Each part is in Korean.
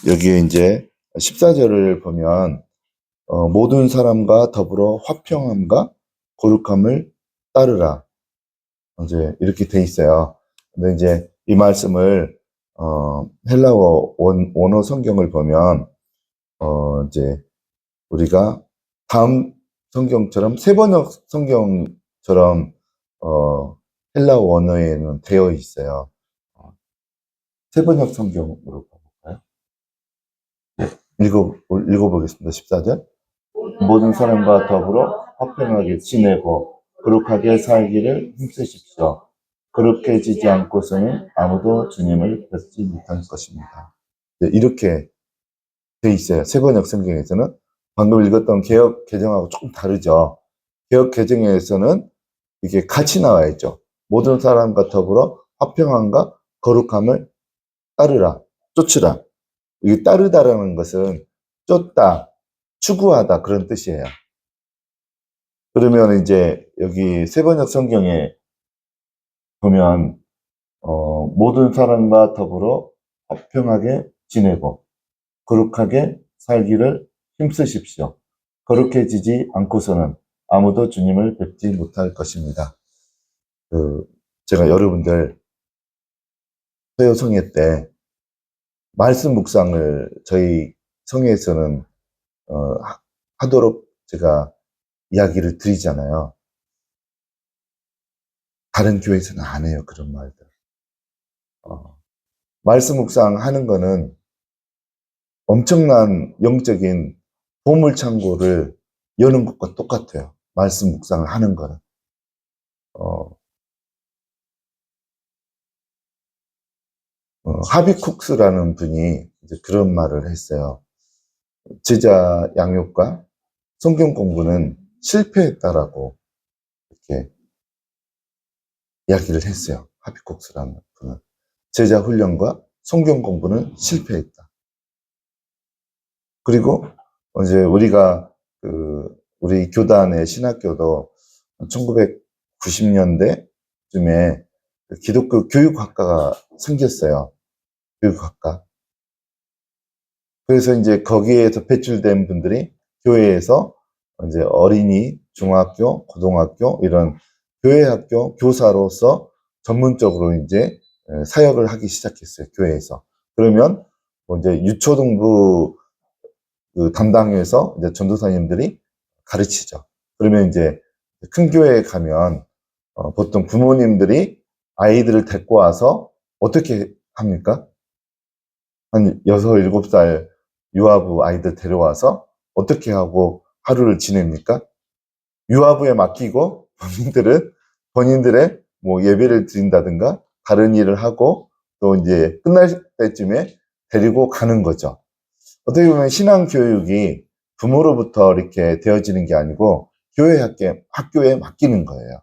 여기에 이제 14절을 보면 모든 사람과 더불어 화평함과 거룩함을 따르라. 이제 이렇게 돼 있어요. 근데 이제 이 말씀을 헬라어 원어 성경을 보면 이제 우리가 다음 성경처럼 세번역 성경처럼 헬라어 원어에는 되어 있어요. 세번역 성경으로 볼까요? 네, 읽어보겠습니다. 14절. 모든 사람과 더불어 화평하게 지내고 거룩하게 살기를 힘쓰십시오. 거룩해지지 않고서는 아무도 주님을 뵙지 못할 것입니다. 네, 이렇게 돼 있어요. 세번역 성경에서는. 방금 읽었던 개역 개정하고 조금 다르죠. 개역 개정에서는 이게 같이 나와 있죠. 모든 사람과 더불어 화평함과 거룩함을 따르라, 쫓으라. 이게 따르다라는 것은 쫓다, 추구하다 그런 뜻이에요. 그러면 이제 여기 세번역 성경에 보면 모든 사람과 더불어 화평하게 지내고 거룩하게 살기를 힘쓰십시오. 거룩해지지 않고서는 아무도 주님을 뵙지 못할 것입니다. 제가 여러분들 토요 성회 때 말씀 묵상을 저희 성회에서는 하도록 제가 이야기를 드리잖아요. 다른 교회에서는 안 해요, 그런 말들. 말씀 묵상하는 거는 엄청난 영적인 보물창고를 여는 것과 똑같아요. 말씀 묵상을 하는 거는. 하비쿡스라는 분이 이제 그런 말을 했어요. 제자 양육과 성경 공부는 실패했다라고 이렇게 이야기를 했어요. 하비쿡스라는 분은. 제자 훈련과 성경 공부는 실패했다. 그리고 이제 우리가 우리 교단의 신학교도 1990년대쯤에 기독교 교육학과가 생겼어요. 교육학과. 그래서 이제 거기에서 배출된 분들이 교회에서 이제 어린이, 중학교, 고등학교 이런 교회학교 교사로서 전문적으로 이제 사역을 하기 시작했어요. 교회에서. 그러면 뭐 이제 유초등부 담당해서 이제 전도사님들이 가르치죠. 그러면 이제 큰 교회에 가면 보통 부모님들이 아이들을 데리고 와서 어떻게 합니까? 한 6, 7살 유아부 아이들 데려와서 어떻게 하고 하루를 지냅니까? 유아부에 맡기고 본인들의 뭐 예배를 드린다든가 다른 일을 하고 또 이제 끝날 때쯤에 데리고 가는 거죠. 어떻게 보면 신앙 교육이 부모로부터 이렇게 되어지는 게 아니고 학교에 맡기는 거예요.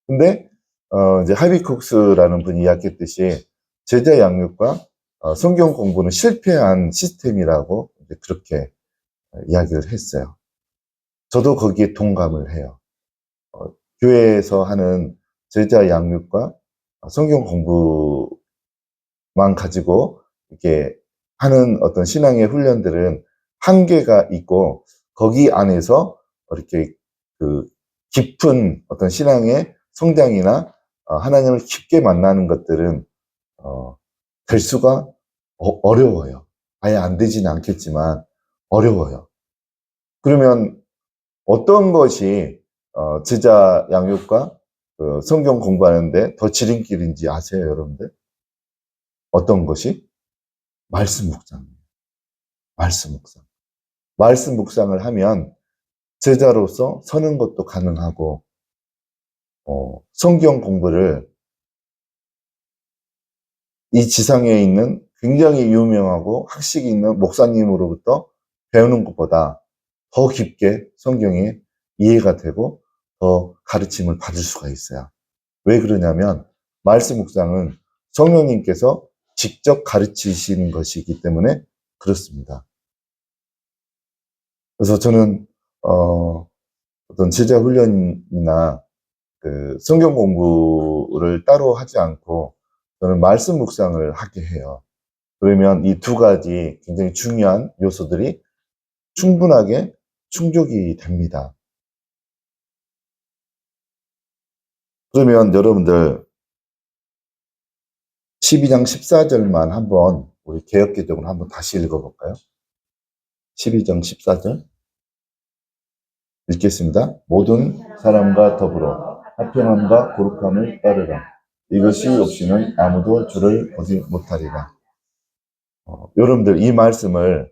근데 이제 하비쿡스라는 분이 이야기했듯이 제자 양육과 성경 공부는 실패한 시스템이라고 그렇게 이야기를 했어요. 저도 거기에 동감을 해요. 교회에서 하는 제자 양육과 성경 공부만 가지고 이렇게 하는 어떤 신앙의 훈련들은 한계가 있고 거기 안에서 이렇게 깊은 어떤 신앙의 성장이나 하나님을 깊게 만나는 것들은 될 수가 어려워요. 아예 안 되지는 않겠지만 어려워요. 그러면 어떤 것이 제자 양육과 성경 공부하는데 더 지름길인지 아세요, 여러분들? 어떤 것이? 말씀 묵상이에요. 말씀 묵상. 말씀 묵상을 하면 제자로서 서는 것도 가능하고 성경 공부를 이 지상에 있는 굉장히 유명하고 학식이 있는 목사님으로부터 배우는 것보다 더 깊게 성경이 이해가 되고 더 가르침을 받을 수가 있어요. 왜 그러냐면 말씀 묵상은 성령님께서 직접 가르치시는 것이기 때문에 그렇습니다. 그래서 저는 어떤 제자 훈련이나 성경 공부를 따로 하지 않고 저는 말씀 묵상을 하게 해요. 그러면 이 두 가지 굉장히 중요한 요소들이 충분하게 충족이 됩니다. 그러면 여러분들 12장 14절만 한번 우리 개역개정으로 한번 다시 읽어볼까요? 12장 14절 읽겠습니다. 모든 사람과 더불어 화평함과 거룩함을 따르라. 이것이 없이는 아무도 주를 보지 못하리라. 여러분들 이 말씀을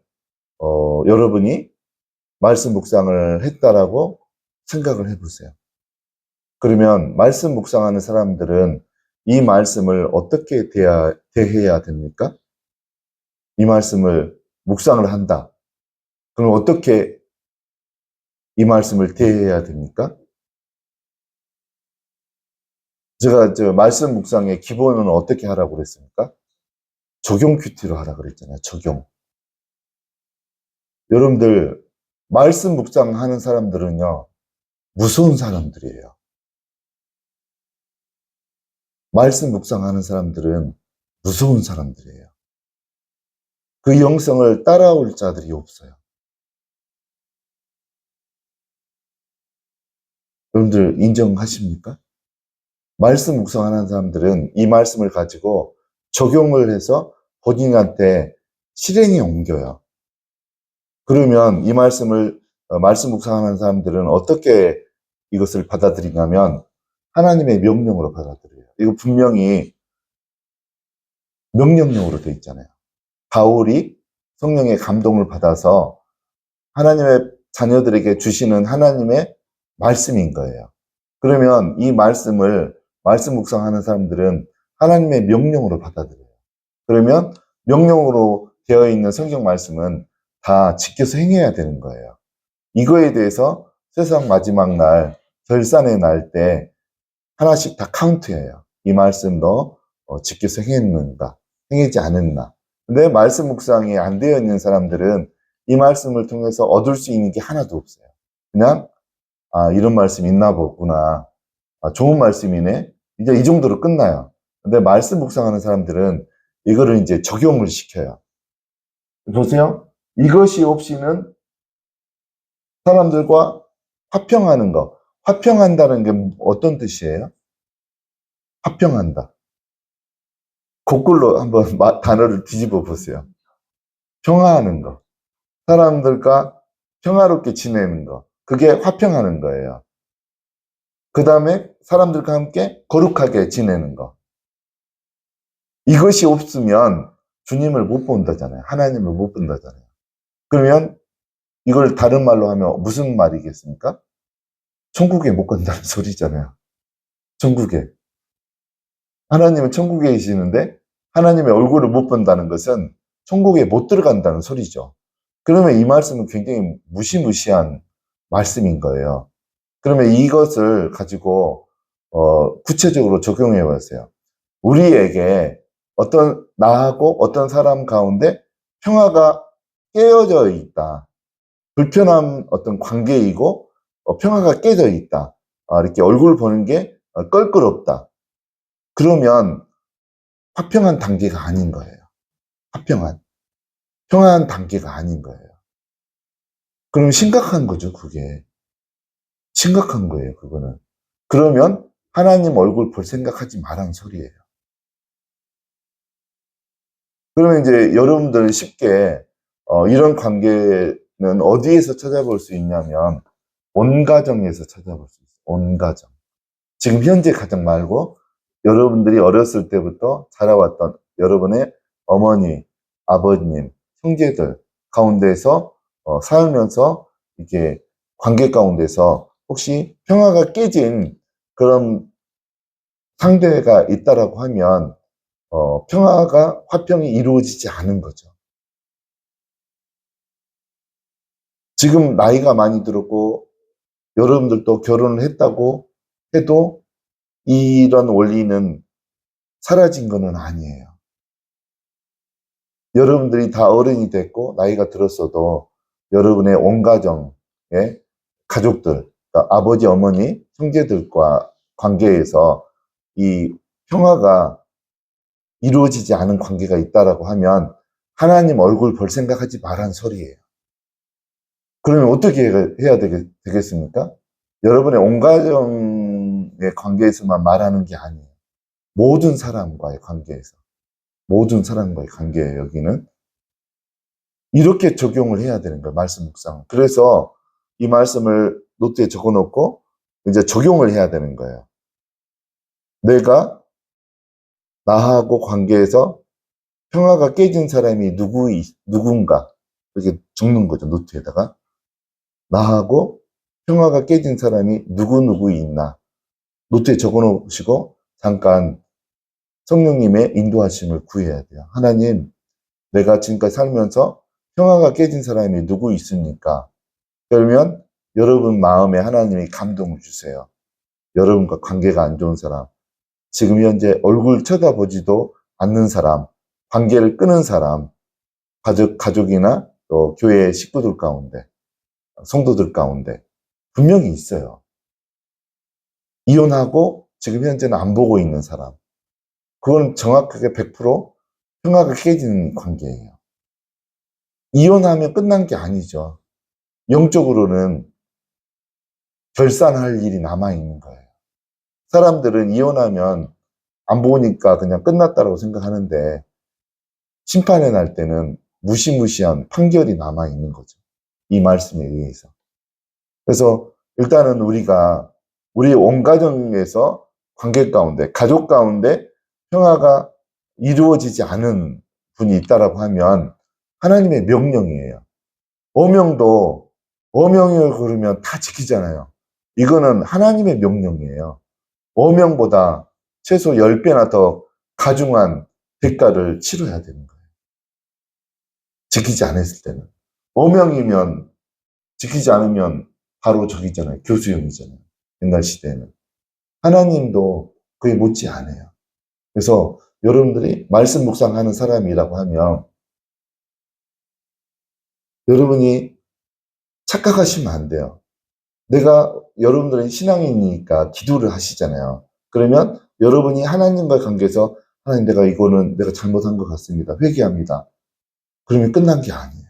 여러분이 말씀 묵상을 했다라고 생각을 해보세요. 그러면 말씀 묵상하는 사람들은 이 말씀을 어떻게 대해야 됩니까? 이 말씀을 묵상을 한다. 그럼 어떻게 이 말씀을 대해야 됩니까? 제가 말씀 묵상의 기본은 어떻게 하라고 그랬습니까? 적용 큐티로 하라 그랬잖아요. 적용. 여러분들 말씀 묵상하는 사람들은요. 무서운 사람들이에요. 말씀 묵상하는 사람들은 무서운 사람들이에요. 그 영성을 따라올 자들이 없어요. 여러분들 인정하십니까? 말씀 묵상하는 사람들은 이 말씀을 가지고 적용을 해서 본인한테 실행에 옮겨요. 그러면 이 말씀을 말씀 묵상하는 사람들은 어떻게 이것을 받아들이냐면 하나님의 명령으로 받아들여요. 이거 분명히 명령형으로 되어 있잖아요. 바울이 성령의 감동을 받아서 하나님의 자녀들에게 주시는 하나님의 말씀인 거예요. 그러면 이 말씀을 말씀 묵상하는 사람들은 하나님의 명령으로 받아들여요. 그러면 명령으로 되어 있는 성경 말씀은 다 지켜서 행해야 되는 거예요. 이거에 대해서 세상 마지막 날, 결산의 날 때 하나씩 다 카운트해요. 이 말씀 너 지켜서 행했는가, 행하지 않았나. 근데 말씀 묵상이 안 되어 있는 사람들은 이 말씀을 통해서 얻을 수 있는 게 하나도 없어요. 그냥 이런 말씀 있나 보구나. 좋은 말씀이네. 이제 이 정도로 끝나요. 근데 말씀 묵상하는 사람들은 이거를 이제 적용을 시켜요. 보세요. 이것이 없이는 사람들과 화평하는 거. 화평한다는 게 어떤 뜻이에요? 화평한다. 거꾸로 한번 단어를 뒤집어 보세요. 평화하는 거. 사람들과 평화롭게 지내는 거. 그게 화평하는 거예요. 그 다음에 사람들과 함께 거룩하게 지내는 거. 이것이 없으면 주님을 못 본다잖아요. 하나님을 못 본다잖아요. 그러면 이걸 다른 말로 하면 무슨 말이겠습니까? 천국에 못 간다는 소리잖아요. 천국에. 하나님은 천국에 계시는데 하나님의 얼굴을 못 본다는 것은 천국에 못 들어간다는 소리죠. 그러면 이 말씀은 굉장히 무시무시한 말씀인 거예요. 그러면 이것을 가지고 구체적으로 적용해 보세요. 우리에게 나하고 어떤 사람 가운데 평화가 깨어져 있다. 불편한 어떤 관계이고 평화가 깨져 있다. 이렇게 얼굴 보는 게 껄끄럽다. 그러면 화평한 단계가 아닌 거예요. 평화한 단계가 아닌 거예요. 그럼 심각한 거죠, 그게. 심각한 거예요, 그거는. 그러면 하나님 얼굴 볼 생각하지 말라는 소리예요. 그러면 이제 여러분들 쉽게 이런 관계는 어디에서 찾아볼 수 있냐면 온 가정에서 찾아볼 수 있어요. 온 가정. 지금 현재 가정 말고 여러분들이 어렸을 때부터 자라왔던 여러분의 어머니, 아버님, 형제들 가운데서 살면서 이렇게 관계 가운데서 혹시 평화가 깨진 그런 상대가 있다라고 하면 화평이 이루어지지 않은 거죠. 지금 나이가 많이 들었고 여러분들도 결혼을 했다고 해도 이런 원리는 사라진 거는 아니에요. 여러분들이 다 어른이 됐고 나이가 들었어도 여러분의 온 가정의 가족들, 그러니까 아버지, 어머니, 형제들과 관계에서 이 평화가 이루어지지 않은 관계가 있다라고 하면 하나님 얼굴 볼 생각하지 말란 소리예요. 그러면 어떻게 해야 되겠습니까? 여러분의 온 가정의 관계에서만 말하는 게 아니에요. 모든 사람과의 관계에서. 모든 사람과의 관계예요, 여기는. 이렇게 적용을 해야 되는 거예요, 말씀 묵상. 그래서 이 말씀을 노트에 적어 놓고 이제 적용을 해야 되는 거예요. 내가 나하고 관계에서 평화가 깨진 사람이 누군가. 이렇게 적는 거죠, 노트에다가. 나하고 평화가 깨진 사람이 누구 있나. 노트에 적어 놓으시고 잠깐 성령님의 인도하심을 구해야 돼요. 하나님, 내가 지금까지 살면서 평화가 깨진 사람이 누구 있습니까? 그러면 여러분 마음에 하나님이 감동을 주세요. 여러분과 관계가 안 좋은 사람, 지금 현재 얼굴 쳐다보지도 않는 사람, 관계를 끊은 사람, 가족이나 또 교회 식구들 가운데, 성도들 가운데 분명히 있어요. 이혼하고 지금 현재는 안 보고 있는 사람. 그건 정확하게 100% 평화가 깨지는 관계예요. 이혼하면 끝난 게 아니죠. 영적으로는 결산할 일이 남아있는 거예요. 사람들은 이혼하면 안 보니까 그냥 끝났다고 생각하는데 심판에 날 때는 무시무시한 판결이 남아있는 거죠. 이 말씀에 의해서. 그래서 일단은 우리가 우리 온 가정에서 관계 가운데, 가족 가운데 평화가 이루어지지 않은 분이 있다라고 하면 하나님의 명령이에요. 어명을 그러면 다 지키잖아요. 이거는 하나님의 명령이에요. 어명보다 최소 10배나 더 가중한 대가를 치러야 되는 거예요. 지키지 않았을 때는. 어명이면 지키지 않으면 바로 저기잖아요. 교수형이잖아요. 옛날 시대에는. 하나님도 그에 못지 않아요. 그래서 여러분들이 말씀 묵상하는 사람이라고 하면 여러분이 착각하시면 안 돼요. 여러분들은 신앙인이니까 기도를 하시잖아요. 그러면 여러분이 하나님과 관계에서 하나님 내가 잘못한 것 같습니다. 회개합니다. 그러면 끝난 게 아니에요.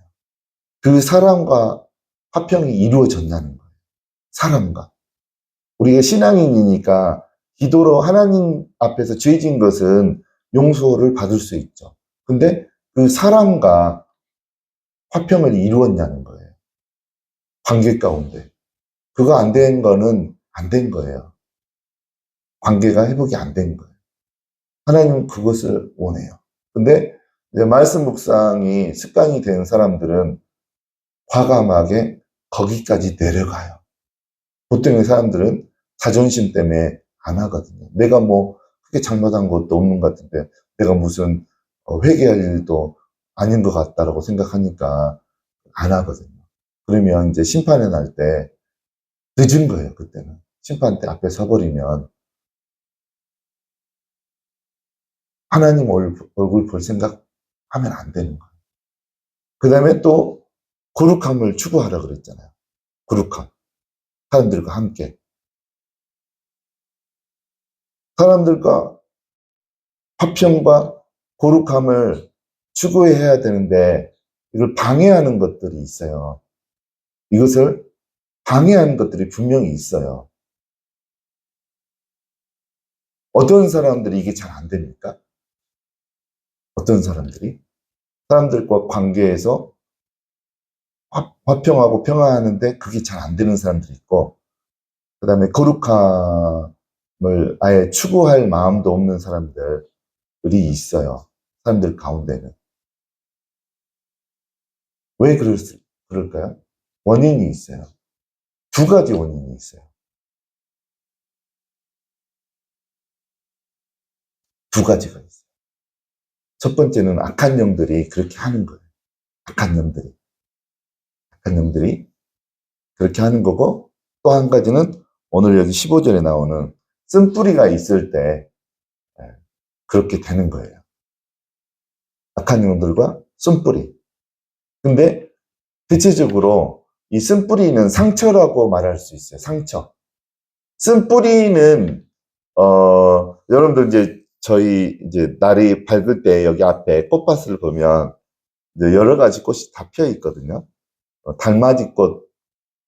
그 사람과 화평이 이루어졌냐는 거예요. 사람과. 우리가 신앙인이니까 기도로 하나님 앞에서 죄 지은 것은 용서를 받을 수 있죠. 근데 그 사람과 화평을 이루었냐는 거예요. 관계 가운데. 그거 안 된 거는 안 된 거예요. 관계가 회복이 안 된 거예요. 하나님은 그것을 원해요. 근데 이제 말씀 묵상이 습관이 된 사람들은 과감하게 거기까지 내려가요. 보통의 사람들은 자존심 때문에 안 하거든요. 내가 뭐 크게 잘못한 것도 없는 것 같은데 내가 무슨 회개할 일도 아닌 것 같다라고 생각하니까 안 하거든요. 그러면 이제 심판에 날 때 늦은 거예요, 그때는. 심판대 앞에 서버리면 하나님 얼굴 볼 생각 하면 안 되는 거예요. 그 다음에 또 거룩함을 추구하라 그랬잖아요. 거룩함. 사람들과 함께. 사람들과 화평과 거룩함을 추구해야 되는데 이걸 방해하는 것들이 있어요. 이것을 방해하는 것들이 분명히 있어요. 어떤 사람들이 이게 잘 안 됩니까? 어떤 사람들이? 사람들과 관계에서 화평하고 평화하는데 그게 잘 안 되는 사람들이 있고, 그 다음에 거룩함을 아예 추구할 마음도 없는 사람들이 있어요. 사람들 가운데는. 왜 그럴까요? 원인이 있어요. 두 가지 원인이 있어요. 두 가지가 있어요. 첫 번째는 악한 영들이 그렇게 하는 거예요. 악한 영들이 그렇게 하는 거고, 또 한 가지는 오늘 여기 15절에 나오는 쓴뿌리가 있을 때 그렇게 되는 거예요. 악한 영들과 쓴뿌리. 근데 대체적으로 이 쓴뿌리는 상처라고 말할 수 있어요. 상처. 쓴뿌리는 여러분들 이제 저희 이제 날이 밝을 때 여기 앞에 꽃밭을 보면 이제 여러 가지 꽃이 다 피어 있거든요. 달맞이꽃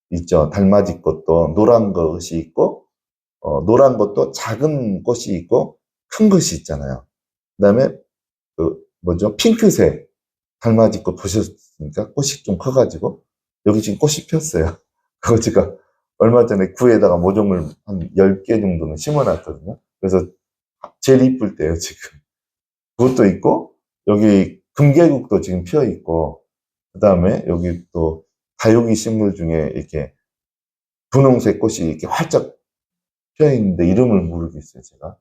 있죠. 달맞이꽃도 노란 것이 있고, 노란 것도 작은 꽃이 있고, 큰 것이 있잖아요. 그 다음에, 뭐죠? 핑크색 달맞이꽃 보셨습니까? 꽃이 좀 커가지고, 여기 지금 꽃이 폈어요. 그거 제가 얼마 전에 구에다가 모종을 한 10개 정도는 심어놨거든요. 그래서 제일 이쁠 때요, 지금. 그것도 있고, 여기 금계국도 지금 피어 있고, 그 다음에 여기 또 다육이 식물 중에 이렇게 분홍색 꽃이 이렇게 활짝 피어 있는데 이름을 모르겠어요, 제가.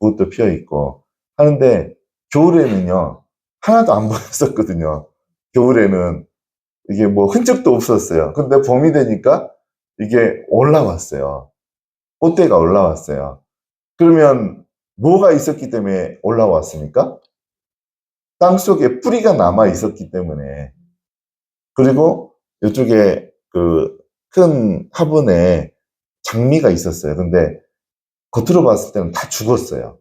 그것도 피어 있고. 하는데, 겨울에는요, 하나도 안 보였었거든요. 겨울에는 이게 뭐 흔적도 없었어요. 근데 봄이 되니까 이게 올라왔어요. 꽃대가 올라왔어요. 그러면 뭐가 있었기 때문에 올라왔습니까? 땅 속에 뿌리가 남아 있었기 때문에. 그리고 이쪽에 그 큰 화분에 장미가 있었어요. 근데 겉으로 봤을 때는 다 죽었어요.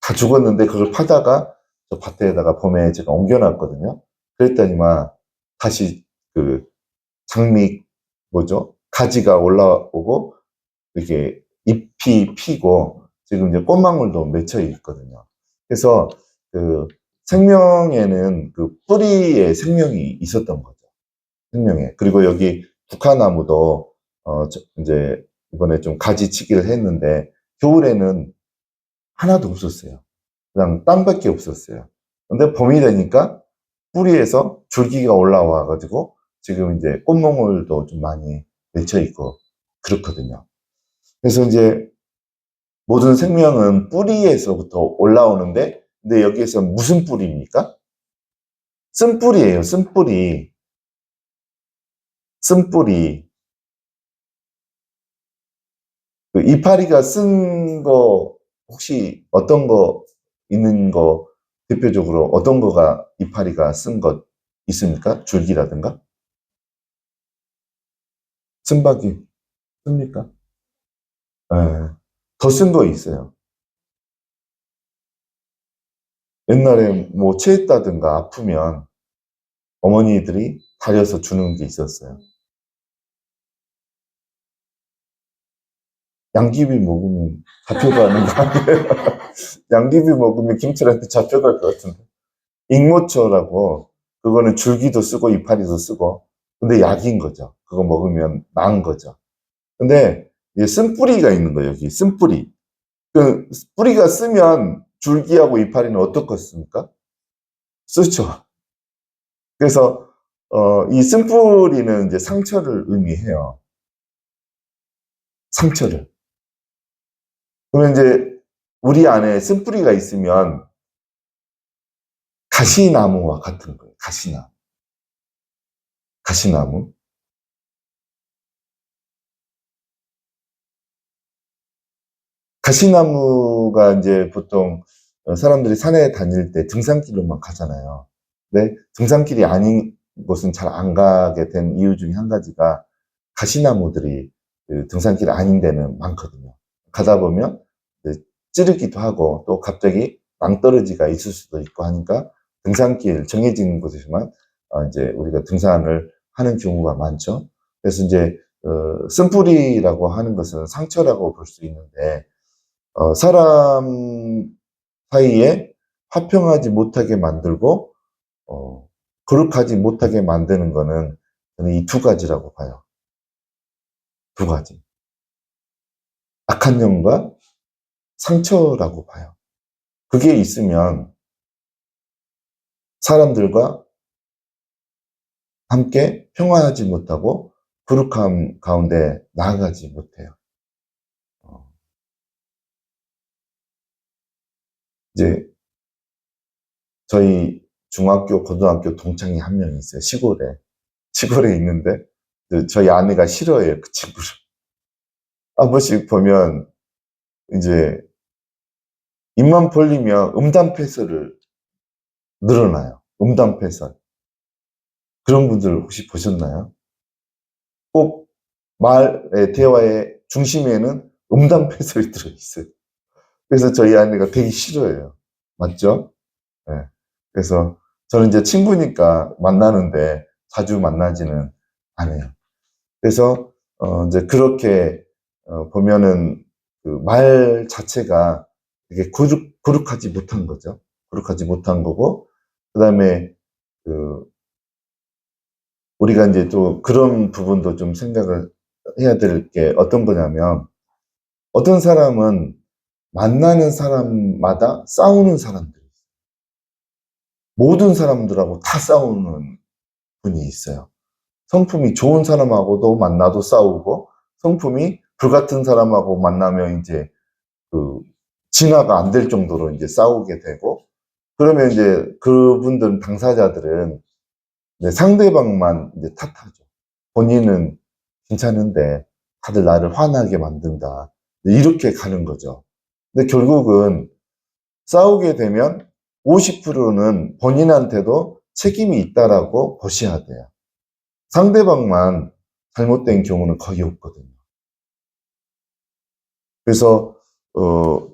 다 죽었는데 그걸 파다가 저 밭에다가 봄에 제가 옮겨놨거든요. 그랬더니만 다시 그 장미 뭐죠? 가지가 올라오고 이렇게 잎이 피고 지금 이제 꽃망울도 맺혀 있거든요. 그래서 그 생명에는 그 뿌리에 생명이 있었던 거죠. 생명에. 그리고 여기 국화나무도 이제 이번에 좀 가지치기를 했는데 겨울에는 하나도 없었어요. 그냥 땅밖에 없었어요. 근데 봄이 되니까 뿌리에서 줄기가 올라와 가지고 지금 이제 꽃몽울도 좀 많이 맺혀 있고 그렇거든요. 그래서 이제 모든 생명은 뿌리에서부터 올라오는데 근데 여기에서 무슨 뿌리입니까? 쓴뿌리예요. 쓴뿌리. 쓴뿌리. 그 이파리가 쓴 거 혹시 어떤 거 있는 거 대표적으로 어떤 거가 이파리가 쓴 것 있습니까? 줄기라든가? 쓴박이 씁니까? 예. 더 쓴 거 있어요. 옛날에 뭐 체했다든가 아프면 어머니들이 다려서 주는 게 있었어요. 양귀비 먹으면 잡혀가는 거 아니에요? 양귀비 먹으면 김치한테 잡혀갈 것 같은데. 익모초라고 그거는 줄기도 쓰고 이파리도 쓰고 근데 약인 거죠. 그거 먹으면 나은 거죠. 근데 이제 쓴뿌리가 있는 거예요. 여기 쓴뿌리. 그 뿌리가 쓰면 줄기하고 이파리는 어떻겠습니까? 쓰죠. 그래서 이 쓴뿌리는 이제 상처를 의미해요. 상처를. 그러면 이제 우리 안에 쓴뿌리가 있으면 가시나무와 같은 거예요. 가시나무. 가시나무. 가시나무가 이제 보통 사람들이 산에 다닐 때 등산길로만 가잖아요. 근데 등산길이 아닌 곳은 잘 안 가게 된 이유 중에 한 가지가 가시나무들이 그 등산길 아닌 데는 많거든요. 가다 보면 찌르기도 하고 또 갑자기 낭떠러지가 있을 수도 있고 하니까 등산길 정해진 곳에서만 이제 우리가 등산을 하는 경우가 많죠. 그래서 이제 쓴뿌리라고 하는 것은 상처라고 볼 수 있는데 사람 사이에 화평하지 못하게 만들고 거룩하지 못하게 만드는 거는 저는 이 두 가지라고 봐요. 두 가지. 악한 영과 상처라고 봐요. 그게 있으면 사람들과 함께 평화하지 못하고 거룩함 가운데 나아가지 못해요. 이제 저희 중학교, 고등학교 동창이 한 명 있어요. 시골에. 시골에 있는데 저희 아내가 싫어해요. 그 친구를. 한 번씩 보면 이제 입만 벌리면 음담패설을 늘어나요. 음담패설. 그런 분들 혹시 보셨나요? 꼭 말의 대화의 중심에는 음담패설이 들어있어요. 그래서 저희 아내가 되게 싫어해요. 맞죠? 네. 그래서 저는 이제 친구니까 만나는데 자주 만나지는 않아요. 그래서 이제 그렇게 보면은 그 말 자체가 되게 거룩하지 못한 거죠. 거룩하지 못한 거고, 그다음에 그 우리가 이제 또 그런 부분도 좀 생각을 해야 될 게 어떤 거냐면, 어떤 사람은 만나는 사람마다 싸우는 사람들, 모든 사람들하고 다 싸우는 분이 있어요. 성품이 좋은 사람하고도 만나도 싸우고, 성품이 불같은 사람하고 만나면 이제 그 진화가 안 될 정도로 이제 싸우게 되고, 그러면 이제 그분들 당사자들은 이제 상대방만 이제 탓하죠. 본인은 괜찮은데 다들 나를 화나게 만든다. 이렇게 가는 거죠. 근데 결국은 싸우게 되면 50%는 본인한테도 책임이 있다라고 보셔야 돼요. 상대방만 잘못된 경우는 거의 없거든요. 그래서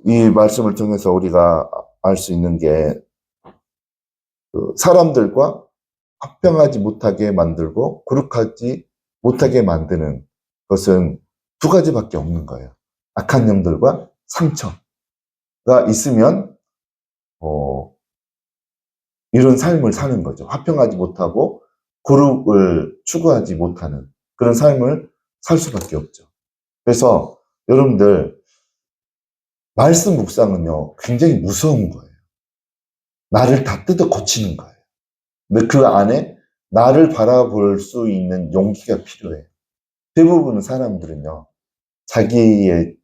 이 말씀을 통해서 우리가 알 수 있는 게, 사람들과 합병하지 못하게 만들고 거룩하지 못하게 만드는 것은 두 가지밖에 없는 거예요. 악한 영들과 상처가 있으면 이런 삶을 사는 거죠. 화평하지 못하고 거룩을 추구하지 못하는 그런 삶을 살 수밖에 없죠. 그래서 여러분들, 말씀 묵상은요, 굉장히 무서운 거예요. 나를 다 뜯어 고치는 거예요. 근데 그 안에 나를 바라볼 수 있는 용기가 필요해요. 대부분의 사람들은요, 자기의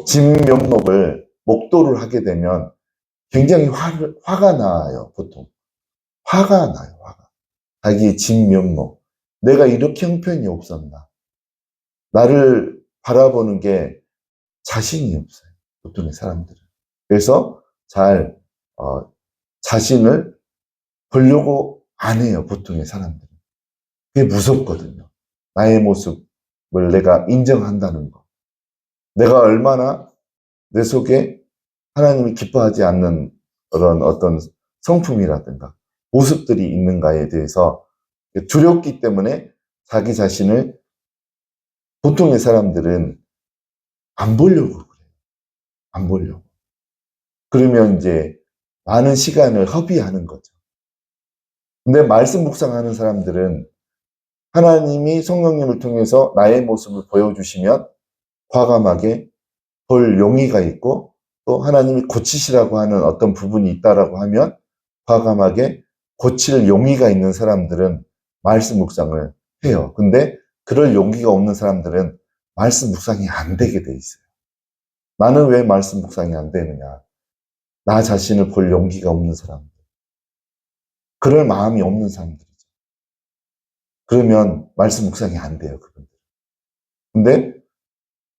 진면목을 목도를 하게 되면 굉장히 화가 나요, 보통. 화가 나요, 화가. 자기의 진면목. 내가 이렇게 형편이 없었나. 나를 바라보는 게 자신이 없어요, 보통의 사람들은. 그래서 잘, 자신을 보려고 안 해요, 보통의 사람들은. 그게 무섭거든요. 나의 모습을 내가 인정한다는 거. 내가 얼마나 내 속에 하나님이 기뻐하지 않는 그런 어떤 성품이라든가 모습들이 있는가에 대해서 두렵기 때문에 자기 자신을 보통의 사람들은 안 보려고 그래요. 안 보려고. 그러면 이제 많은 시간을 허비하는 거죠. 근데 말씀 묵상하는 사람들은 하나님이 성령님을 통해서 나의 모습을 보여주시면 과감하게 볼 용의가 있고, 또 하나님이 고치시라고 하는 어떤 부분이 있다라고 하면 과감하게 고칠 용의가 있는 사람들은 말씀 묵상을 해요. 근데 그럴 용기가 없는 사람들은 말씀 묵상이 안 되게 돼 있어요. 나는 왜 말씀 묵상이 안 되느냐? 나 자신을 볼 용기가 없는 사람들. 그럴 마음이 없는 사람들이죠. 그러면 말씀 묵상이 안 돼요, 그분들. 근데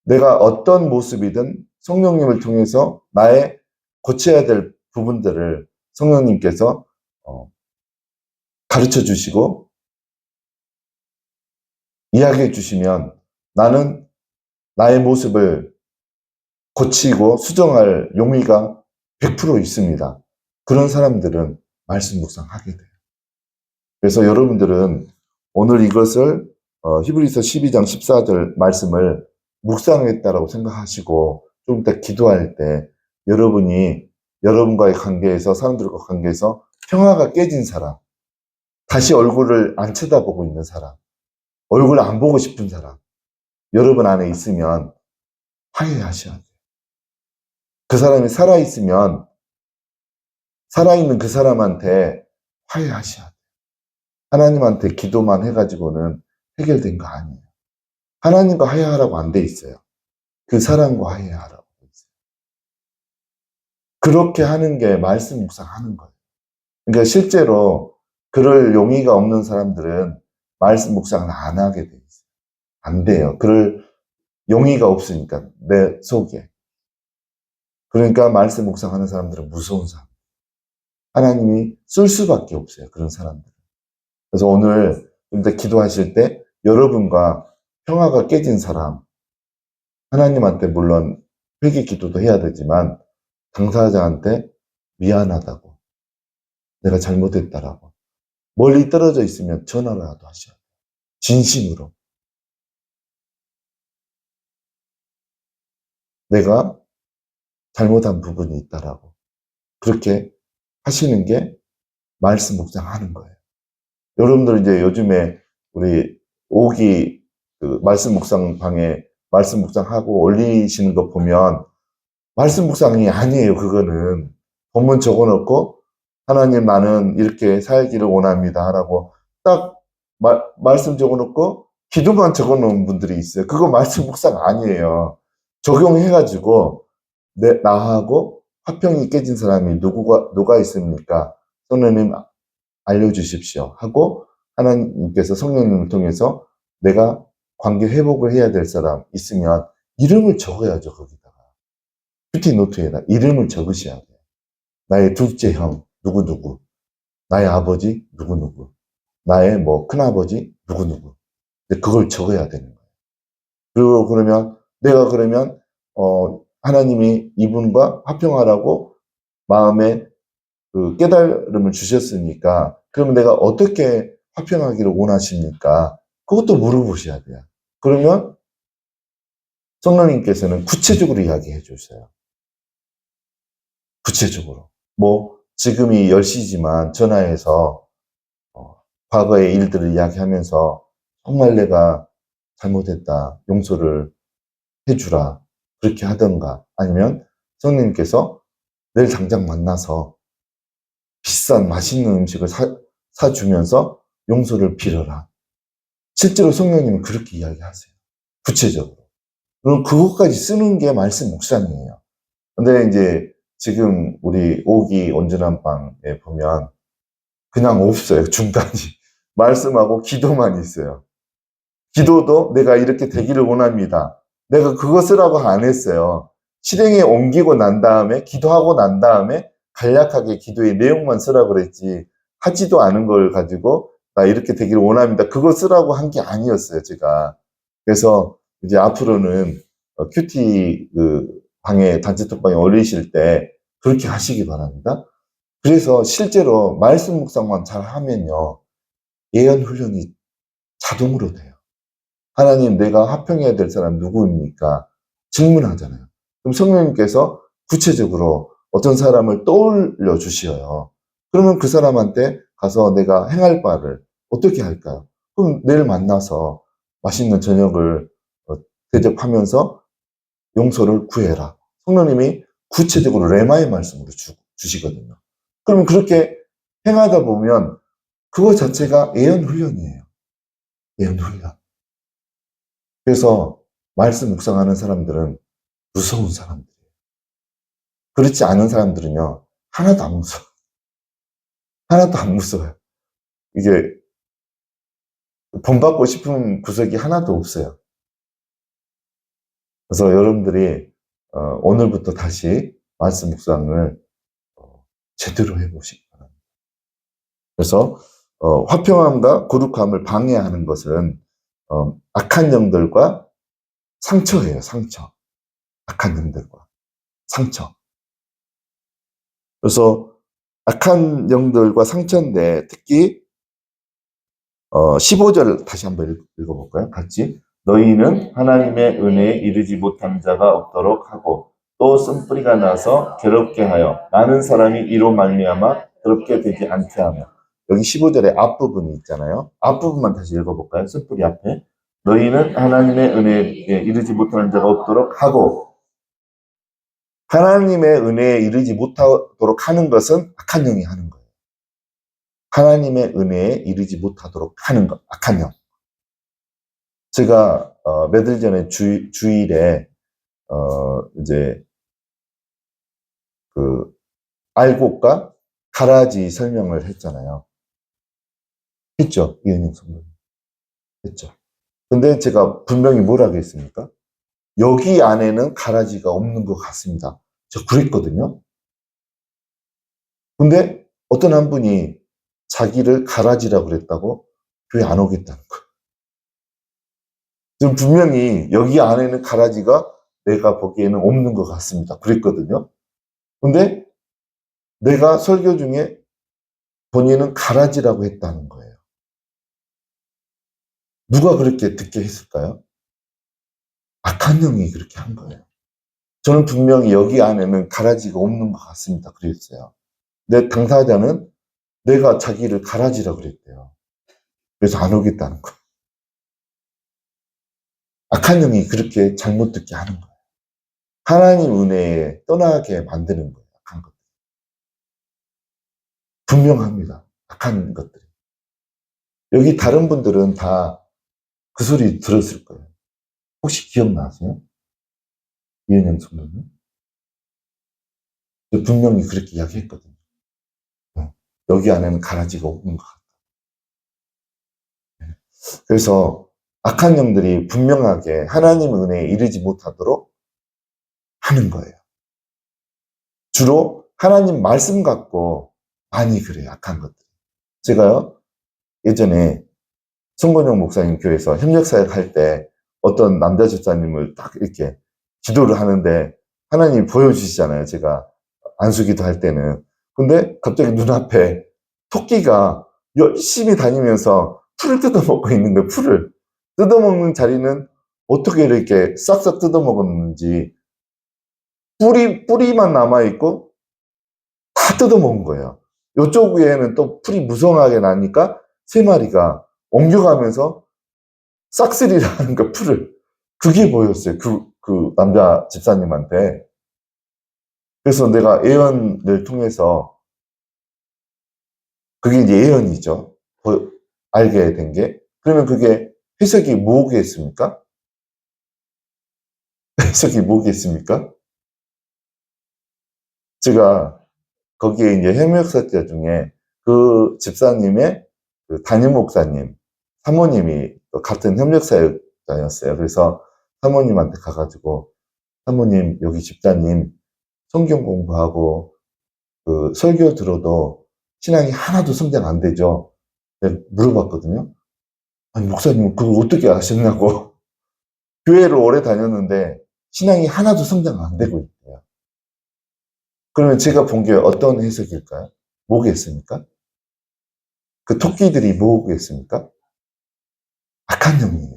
내가 어떤 모습이든 성령님을 통해서 나의 고쳐야 될 부분들을 성령님께서 가르쳐 주시고 이야기해 주시면 나는 나의 모습을 고치고 수정할 용의가 100% 있습니다. 그런 사람들은 말씀 묵상하게 돼요. 그래서 여러분들은 오늘 이것을 히브리서 12장 14절 말씀을 묵상했다라고 생각하시고 좀 이따 기도할 때 여러분이 여러분과의 관계에서, 사람들과 관계에서 평화가 깨진 사람, 다시 얼굴을 안 쳐다보고 있는 사람, 얼굴 안 보고 싶은 사람, 여러분 안에 있으면 화해하셔야 돼요. 그 사람이 살아있으면 살아있는 그 사람한테 화해하셔야 돼요. 하나님한테 기도만 해가지고는 해결된 거 아니에요. 하나님과 화해하라고 안 돼 있어요. 그 사람과 화해하라고 돼 있어요. 그렇게 하는 게 말씀 묵상하는 거예요. 그러니까 실제로 그럴 용의가 없는 사람들은 말씀 묵상을 안 하게 돼 있어요. 안 돼요. 그럴 용의가 없으니까 내 속에. 그러니까 말씀 묵상하는 사람들은 무서운 사람. 하나님이 쓸 수밖에 없어요, 그런 사람들. 그래서 오늘 일단 기도하실 때 여러분과 평화가 깨진 사람, 하나님한테 물론 회개 기도도 해야 되지만 당사자한테 미안하다고, 내가 잘못했다라고, 멀리 떨어져 있으면 전화라도 하셔야 돼요. 진심으로. 내가 잘못한 부분이 있다라고. 그렇게 하시는 게 말씀 묵상하는 거예요. 여러분들 이제 요즘에 우리 오기 그 말씀 묵상방에 말씀 묵상하고 올리시는 거 보면 말씀 묵상이 아니에요. 그거는 본문 적어놓고 하나님 나는 이렇게 살기를 원합니다 라고 딱 말씀 적어놓고 기도만 적어놓은 분들이 있어요. 그거 말씀 묵상 아니에요. 적용해가지고 나하고 화평이 깨진 사람이 누가 있습니까? 성령님 알려주십시오 하고 하나님께서 성령님을 통해서 내가 관계 회복을 해야 될 사람 있으면 이름을 적어야죠. 거기다가 큐티 노트에다 이름을 적으셔야 돼요. 나의 둘째 형 누구누구, 나의 아버지 누구누구, 나의 뭐 큰아버지 누구누구. 그걸 적어야 되는 거예요. 그리고 그러면 내가 그러면 하나님이 이분과 화평하라고 마음에 그 깨달음을 주셨으니까 그러면 내가 어떻게 화평하기를 원하십니까? 그것도 물어보셔야 돼요. 그러면 성령님께서는 구체적으로 이야기해 주세요. 구체적으로. 뭐 지금이 10시지만 전화해서 과거의 일들을 이야기하면서 정말 내가 잘못했다. 용서를 해주라. 그렇게 하던가 아니면 성령님께서 내일 당장 만나서 비싼 맛있는 음식을 사주면서 용서를 빌어라. 실제로 성령님은 그렇게 이야기하세요. 구체적으로. 그럼 그것까지 쓰는 게 말씀 묵상이에요. 근데 이제 지금 우리 오기 온전한 방에 보면 그냥 없어요. 중단이. 말씀하고 기도만 있어요. 기도도 내가 이렇게 되기를 원합니다. 내가 그거 쓰라고 안 했어요. 실행에 옮기고 난 다음에 기도하고 난 다음에 간략하게 기도의 내용만 쓰라고 그랬지 하지도 않은 걸 가지고 나 이렇게 되기를 원합니다. 그거 쓰라고 한 게 아니었어요. 제가. 그래서 이제 앞으로는 큐티 그 방에 단체톡방에 올리실 때 그렇게 하시기 바랍니다. 그래서 실제로 말씀 묵상만 잘 하면요. 예언 훈련이 자동으로 돼요. 하나님 내가 화평해야 될 사람 누구입니까? 질문하잖아요. 그럼 성령님께서 구체적으로 어떤 사람을 떠올려 주시어요. 그러면 그 사람한테 가서 내가 행할 바를 어떻게 할까요? 그럼 내일 만나서 맛있는 저녁을 대접하면서 용서를 구해라. 성령님이 구체적으로 레마의 말씀으로 주시거든요. 그러면 그렇게 행하다 보면 그거 자체가 예언 훈련이에요. 예언 훈련. 그래서 말씀 묵상하는 사람들은 무서운 사람들이에요. 그렇지 않은 사람들은요, 하나도 안 무서워요. 하나도 안 무서워요. 이게 본받고 싶은 구석이 하나도 없어요. 그래서 여러분들이 오늘부터 다시 말씀 묵상을 제대로 해보시기 바랍니다. 그래서 화평함과 거룩함을 방해하는 것은 악한 영들과 상처예요. 상처. 악한 영들과 상처. 그래서 악한 영들과 상처인데 특히 15절 다시 한번 읽어볼까요? 같이. 너희는 하나님의 은혜에 이르지 못한 자가 없도록 하고 또 쓴뿌리가 나서 괴롭게 하여 많은 사람이 이로 말미암아 괴롭게 되지 않게 하며. 여기 15절의 앞부분이 있잖아요. 앞부분만 다시 읽어볼까요? 쓴뿌리 앞에. 너희는 하나님의 은혜에 이르지 못하는 자가 없도록 하고. 하나님의 은혜에 이르지 못하도록 하는 것은 악한 영이 하는 거예요. 하나님의 은혜에 이르지 못하도록 하는 것, 악한 영. 제가 며칠 전에 주일에 이제 그 알곡과 가라지 설명을 했잖아요. 했죠, 이은영 선배님. 했죠. 근데 제가 분명히 뭐라고 했습니까? 여기 안에는 가라지가 없는 것 같습니다. 저 그랬거든요. 근데 어떤 한 분이 자기를 가라지라고 그랬다고 교회 안 오겠다는 거예요. 지금 분명히 여기 안에는 가라지가 내가 보기에는 없는 것 같습니다. 그랬거든요. 근데 내가 설교 중에 본인은 가라지라고 했다는 거예요. 누가 그렇게 듣게 했을까요? 악한 영이 그렇게 한 거예요. 저는 분명히 여기 안에는 가라지가 없는 것 같습니다. 그랬어요. 내 당사자는 내가 자기를 가라지라 그랬대요. 그래서 안 오겠다는 거예요. 악한 영이 그렇게 잘못 듣게 하는 거예요. 하나님 은혜에 떠나게 만드는 거예요. 악한 것들. 분명합니다. 악한 것들이. 여기 다른 분들은 다 그 소리 들었을 거예요. 혹시 기억나세요? 이은영 선배님? 분명히 그렇게 이야기했거든요. 여기 안에는 가라지가 없는 것 같아요. 그래서 악한 영들이 분명하게 하나님 은혜에 이르지 못하도록 하는 거예요. 주로 하나님 말씀 갖고 많이 그래요. 악한 것들. 제가요, 예전에 송건영 목사님 교회에서 협력사역 할 때 어떤 남자 집사님을 딱 이렇게 기도를 하는데 하나님이 보여주시잖아요. 제가 안수기도 할 때는. 근데 갑자기 눈앞에 토끼가 열심히 다니면서 풀을 뜯어먹고 있는 거예요. 풀을. 뜯어먹는 자리는 어떻게 이렇게 싹싹 뜯어먹었는지 뿌리만 남아있고 다 뜯어먹은 거예요. 이쪽 위에는 또 풀이 무성하게 나니까 세 마리가 옮겨가면서 싹쓸이를 하는 거, 풀을. 그게 보였어요. 그 남자 집사님한테. 그래서 내가 예언을 통해서, 그게 이제 예언이죠. 알게 된 게. 그러면 그게 해석이 뭐겠습니까? 해석이 뭐겠습니까? 제가 거기에 이제 협력사자 중에 그 집사님의 그 담임 목사님, 사모님이 같은 협력사였어요. 그래서 사모님한테 가가지고, 사모님, 여기 집사님 성경 공부하고 그 설교 들어도 신앙이 하나도 성장 안 되죠. 내가 물어봤거든요. 아니, 목사님, 그걸 어떻게 아셨냐고. 교회를 오래 다녔는데 신앙이 하나도 성장 안 되고 있대요. 그러면 제가 본 게 어떤 해석일까요? 뭐겠습니까? 그 토끼들이 뭐겠습니까? 악한 영이에요.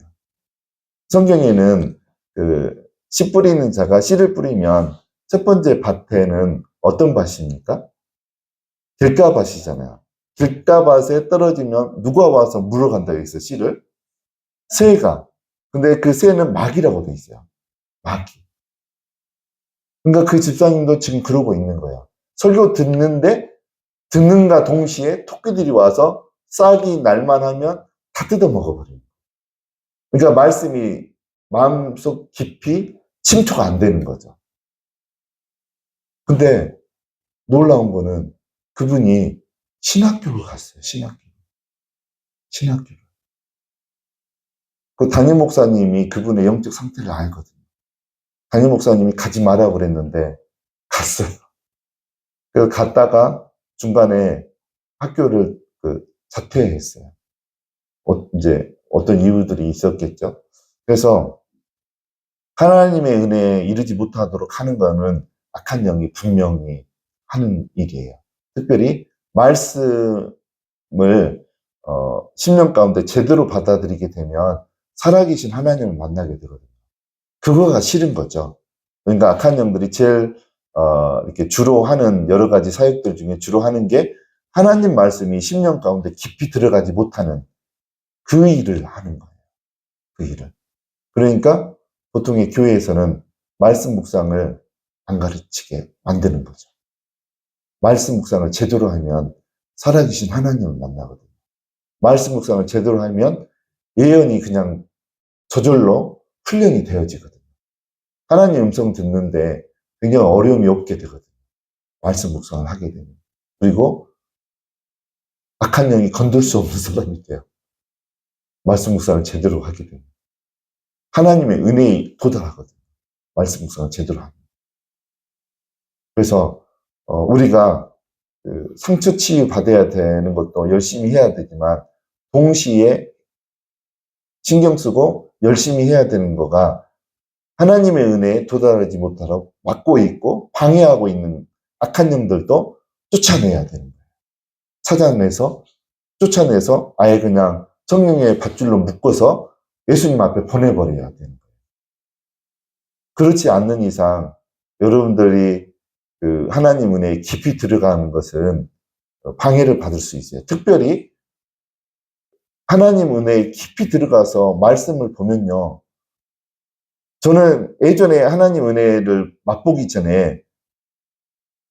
성경에는 그 씨 뿌리는 자가 씨를 뿌리면 첫 번째 밭에는 어떤 밭입니까? 길가밭이잖아요. 길가밭에 떨어지면 누가 와서 물어간다 했어요, 씨를? 새가. 근데 그 새는 마귀라고 돼 있어요. 마귀. 그러니까 그 집사님도 지금 그러고 있는 거예요. 설교 듣는가 동시에 토끼들이 와서 싹이 날만 하면 다 뜯어 먹어버려요. 그러니까 말씀이 마음속 깊이 침투가 안 되는 거죠. 근데 놀라운 거는 그분이 신학교를 갔어요. 신학교를. 그 담임 목사님이 그분의 영적 상태를 알거든요. 담임 목사님이 가지 마라 그랬는데 갔어요. 그래서 갔다가 중간에 학교를 자퇴했어요. 이제 어떤 이유들이 있었겠죠. 그래서 하나님의 은혜에 이르지 못하도록 하는 거는 악한 영이 분명히 하는 일이에요. 특별히 말씀을 10년 가운데 제대로 받아들이게 되면 살아계신 하나님을 만나게 되거든요. 그거가 싫은 거죠. 그러니까 악한 영들이 제일 이렇게 주로 하는 여러 가지 사역들 중에 주로 하는 게 하나님 말씀이 10년 가운데 깊이 들어가지 못하는 그 일을 하는 거예요. 그 일을. 그러니까 보통의 교회에서는 말씀 묵상을 안 가르치게 만드는 거죠. 말씀 묵상을 제대로 하면 살아계신 하나님을 만나거든요. 말씀 묵상을 제대로 하면 예언이 그냥 저절로 훈련이 되어지거든요. 하나님 음성 듣는데 굉장히 어려움이 없게 되거든요. 말씀 묵상을 하게 되면. 그리고 악한 영이 건들 수 없는 사람이 돼요. 말씀 묵상을 제대로 하게 되면. 하나님의 은혜에 도달하거든요. 말씀 묵상을 제대로 하면. 그래서 우리가 상처 치유 받아야 되는 것도 열심히 해야 되지만 동시에 신경 쓰고 열심히 해야 되는 거가 하나님의 은혜에 도달하지 못하도록 막고 있고 방해하고 있는 악한 영들도 쫓아내야 되는 거예요. 찾아내서 쫓아내서 아예 그냥 성령의 밧줄로 묶어서 예수님 앞에 보내버려야 되는 거예요. 그렇지 않는 이상 여러분들이 그 하나님 은혜에 깊이 들어가는 것은 방해를 받을 수 있어요. 특별히 하나님 은혜에 깊이 들어가서 말씀을 보면요. 저는 예전에 하나님 은혜를 맛보기 전에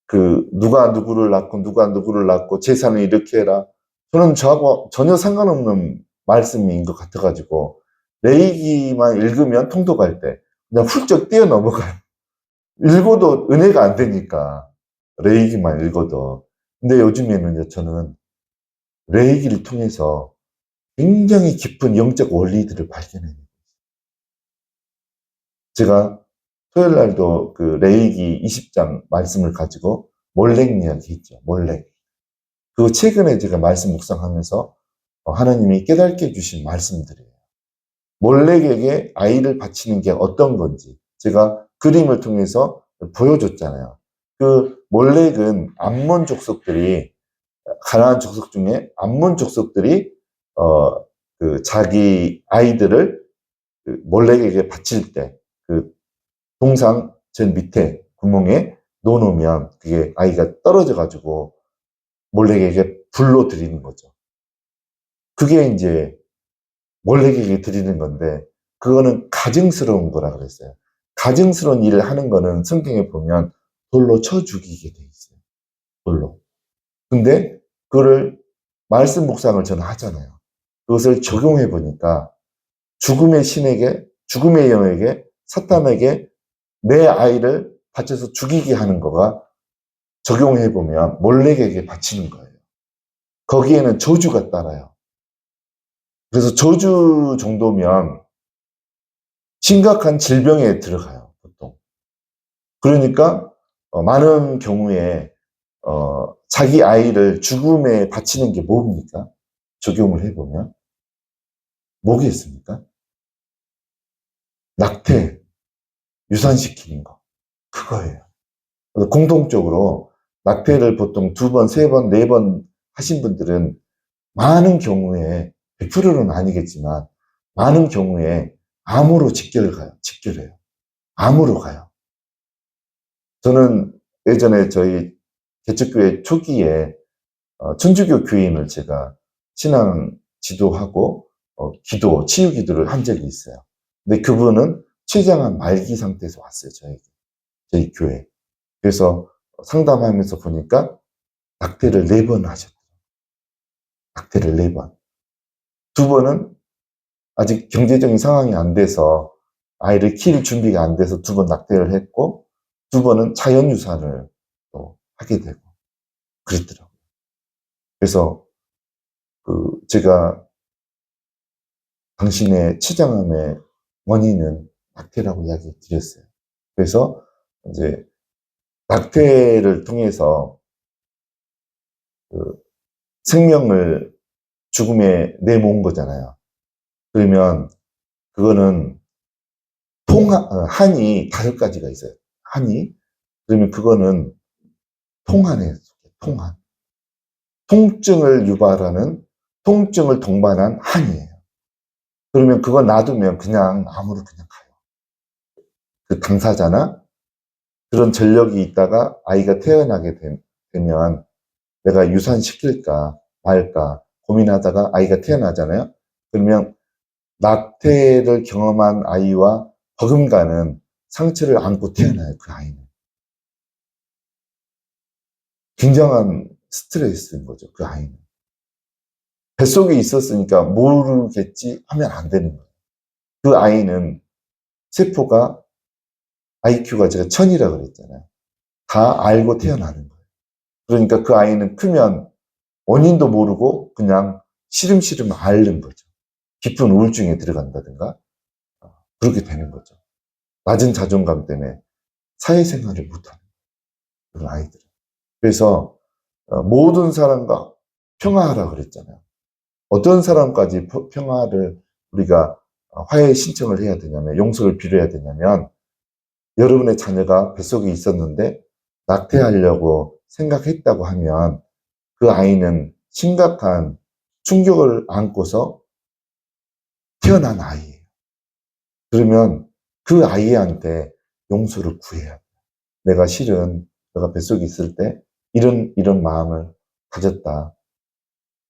그 누가 누구를 낳고 누가 누구를 낳고 재산을 이렇게 해라. 저는 저하고 전혀 상관없는 말씀인 것 같아가지고 레이기만 읽으면 통독할 때 그냥 훌쩍 뛰어넘어가요. 읽어도 은혜가 안 되니까 레이기만 읽어도. 근데 요즘에는요, 저는 레이기를 통해서 굉장히 깊은 영적 원리들을 발견해요. 제가 토요일 날도 그 레이기 20장 말씀을 가지고 몰렉 이야기 했죠. 몰렉. 그 최근에 제가 말씀 묵상하면서 하나님이 깨닫게 해주신 말씀들이에요. 몰렉에게 아이를 바치는 게 어떤 건지 제가 그림을 통해서 보여줬잖아요. 그 몰렉은 암몬 족속들이 가나안 족속 중에 암몬 족속들이 그 자기 아이들을 그 몰렉에게 바칠 때 그 동상 전 밑에 구멍에 놓으면 그게 아이가 떨어져 가지고 몰렉에게 불로 드리는 거죠. 그게 이제 몰렉에게 드리는 건데 그거는 가증스러운 거라 그랬어요. 가증스러운 일을 하는 거는 성경에 보면 돌로 쳐 죽이게 돼 있어요. 돌로. 근데 그거를 말씀 묵상을 저는 하잖아요. 그것을 적용해 보니까 죽음의 신에게, 죽음의 영에게, 사탄에게 내 아이를 바쳐서 죽이게 하는 거가 적용해 보면 몰렉에게 바치는 거예요. 거기에는 저주가 따라요. 그래서 저주 정도면 심각한 질병에 들어가요, 보통. 그러니까 많은 경우에 자기 아이를 죽음에 바치는 게 뭡니까? 적용을 해보면 뭐겠습니까? 낙태, 유산시키는 거. 그거예요. 그래서 공통적으로 낙태를 보통 2번, 3번, 4번 하신 분들은 많은 경우에 100%는 아니겠지만 많은 경우에 암으로 직결해요. 암으로 가요. 저는 예전에 저희 개척교회 초기에 천주교 교인을 제가 신앙 지도하고 기도, 치유 기도를 한 적이 있어요. 근데 그분은 췌장암 말기 상태에서 왔어요, 저희 교회. 그래서 상담하면서 보니까 낙태를 4번 하셨더라고요. 낙태를 4번. 2번은 아직 경제적인 상황이 안 돼서 아이를 키울 준비가 안 돼서 2번 낙태를 했고 2번은 자연유산을 또 하게 되고 그랬더라고요. 그래서 제가 당신의 췌장암의 원인은 낙태라고 이야기 드렸어요. 그래서 이제 낙태를 통해서 그 생명을 죽음에 내모은 거잖아요. 그러면 그거는 한이 5가지가 있어요. 한이. 그러면 그거는 통한에 속해요. 통한. 통증을 유발하는, 통증을 동반한 한이에요. 그러면 그거 놔두면 그냥 암으로 그냥 가요. 그 당사자나 그런 전력이 있다가 아이가 태어나게 되면 내가 유산시킬까 말까 고민하다가 아이가 태어나잖아요. 그러면 낙태를 경험한 아이와 버금가는 상처를 안고 태어나요, 그 아이는. 굉장한 스트레스인 거죠, 그 아이는. 뱃속에 있었으니까 모르겠지 하면 안 되는 거예요. 그 아이는 세포가 IQ가 제가 1000이라고 그랬잖아요. 다 알고 태어나는 거예요. 그러니까 그 아이는 크면 원인도 모르고 그냥 시름시름 앓는 거죠. 깊은 우울증에 들어간다든가 그렇게 되는 거죠. 낮은 자존감 때문에 사회생활을 못하는 그런 아이들은. 그래서 모든 사람과 평화하라 그랬잖아요. 어떤 사람까지 평화를 우리가 화해 신청을 해야 되냐면 용서를 빌어야 되냐면 여러분의 자녀가 뱃속에 있었는데 낙태하려고 생각했다고 하면 그 아이는 심각한 충격을 안고서 태어난 아이예요. 그러면 그 아이한테 용서를 구해야 돼. 내가 실은 내가 뱃속에 있을 때 이런 마음을 가졌다.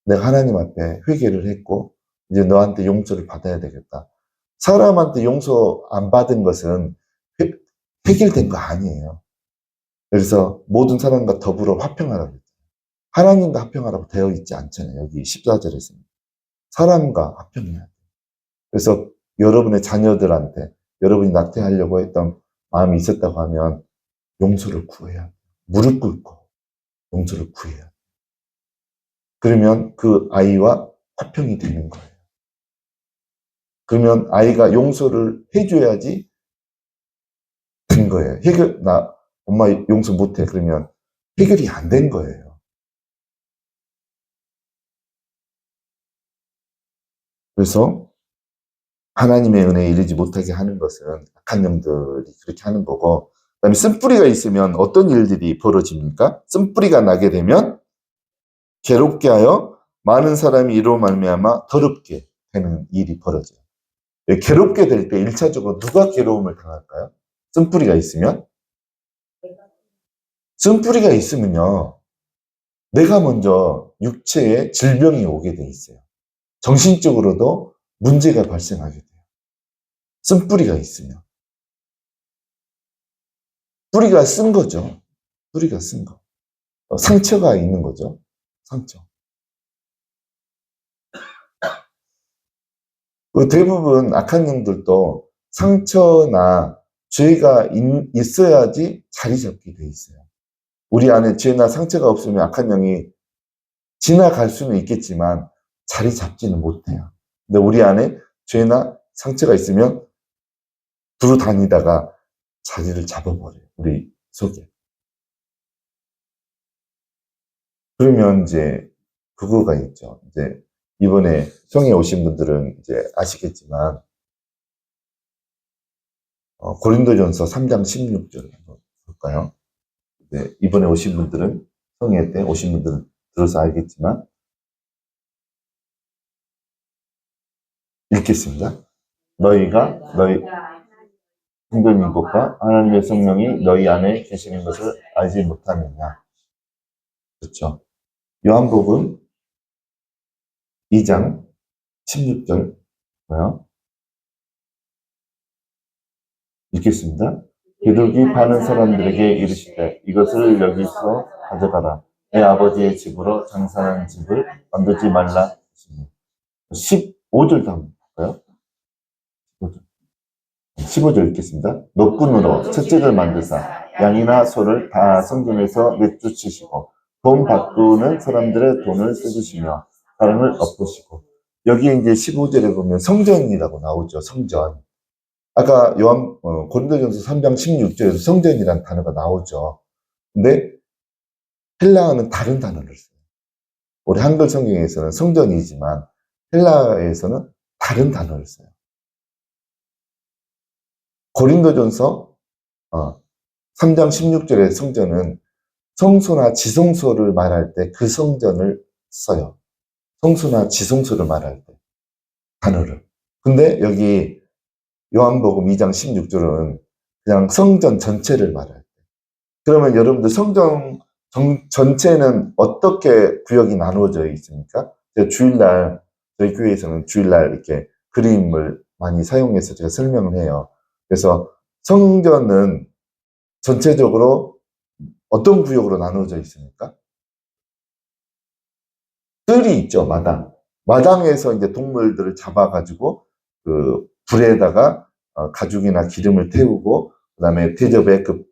내가 하나님 앞에 회개를 했고 이제 너한테 용서를 받아야 되겠다. 사람한테 용서 안 받은 것은 해결된 거 아니에요. 그래서 모든 사람과 더불어 화평하라고 했죠. 하나님과 화평하라고 되어 있지 않잖아요. 여기 14절에서는. 사람과 화평해야 돼요. 그래서 여러분의 자녀들한테 여러분이 낙태하려고 했던 마음이 있었다고 하면 용서를 구해야 돼요. 무릎 꿇고 용서를 구해야 돼요. 그러면 그 아이와 화평이 되는 거예요. 그러면 아이가 용서를 해줘야지 된 거예요. 나 엄마 용서 못해. 그러면 해결이 안 된 거예요. 그래서 하나님의 은혜에 이르지 못하게 하는 것은 악한 영들이 그렇게 하는 거고, 그 다음에 쓴뿌리가 있으면 어떤 일들이 벌어집니까? 쓴뿌리가 나게 되면 괴롭게 하여 많은 사람이 이로 말미암아 더럽게 되는 일이 벌어져요. 괴롭게 될 때 1차적으로 누가 괴로움을 당할까요? 쓴뿌리가 있으면? 쓴뿌리가 있으면요, 내가 먼저 육체에 질병이 오게 돼 있어요. 정신적으로도 문제가 발생하게 돼요. 쓴뿌리가 있으면. 뿌리가 쓴 거죠. 뿌리가 쓴 거. 상처가 있는 거죠. 상처. 대부분 악한 영들도 상처나 죄가 있어야지 자리 잡게 돼 있어요. 우리 안에 죄나 상처가 없으면 악한 영이 지나갈 수는 있겠지만 자리 잡지는 못해요. 근데 우리 안에 죄나 상처가 있으면 두루 다니다가 자리를 잡아버려요. 우리 속에. 그러면 이제 그거가 있죠. 이제 이번에 성에 오신 분들은 이제 아시겠지만 고린도전서 3장 16절 한번 볼까요? 네, 이번에 오신 분들은 성회 때 오신 분들은 들어서 알겠지만 읽겠습니다. 너희가 너희 성도님 것과 하나님의 성령이 너희 안에 계시는 것을 알지 못하느냐. 그렇죠. 요한복음 2장 16절 뭐요? 읽겠습니다. 비둘기 파는 사람들에게 이르시되 이것을 여기서 가져가라. 내 아버지의 집으로 장사하는 집을 만들지 말라. 15절도 한번 볼까요? 15절 읽겠습니다. 노끈으로 채찍을 만드사 양이나 소를 다 성전에서 내쫓으시고 돈 바꾸는 사람들의 돈을 뜯으시며 사람을 엎으시고, 여기 이제 15절에 보면 성전이라고 나오죠. 성전. 아까 고린도전서 3장 16절에서 성전이라는 단어가 나오죠. 근데 헬라어는 다른 단어를 써요. 우리 한글 성경에서는 성전이지만 헬라어에서는 다른 단어를 써요. 고린도전서 3장 16절의 성전은 성소나 지성소를 말할 때 그 성전을 써요. 성소나 지성소를 말할 때 단어를. 근데 여기 요한복음 2장 16절은 그냥 성전 전체를 말할 때. 그러면 여러분들 성전 전체는 어떻게 구역이 나누어져 있습니까? 주일날 저희 교회에서는 주일날 이렇게 그림을 많이 사용해서 제가 설명을 해요. 그래서 성전은 전체적으로 어떤 구역으로 나누어져 있습니까? 뜰이 있죠, 마당. 마당에서 이제 동물들을 잡아가지고 그 불에다가 가죽이나 기름을 태우고 그다음에 대접에 그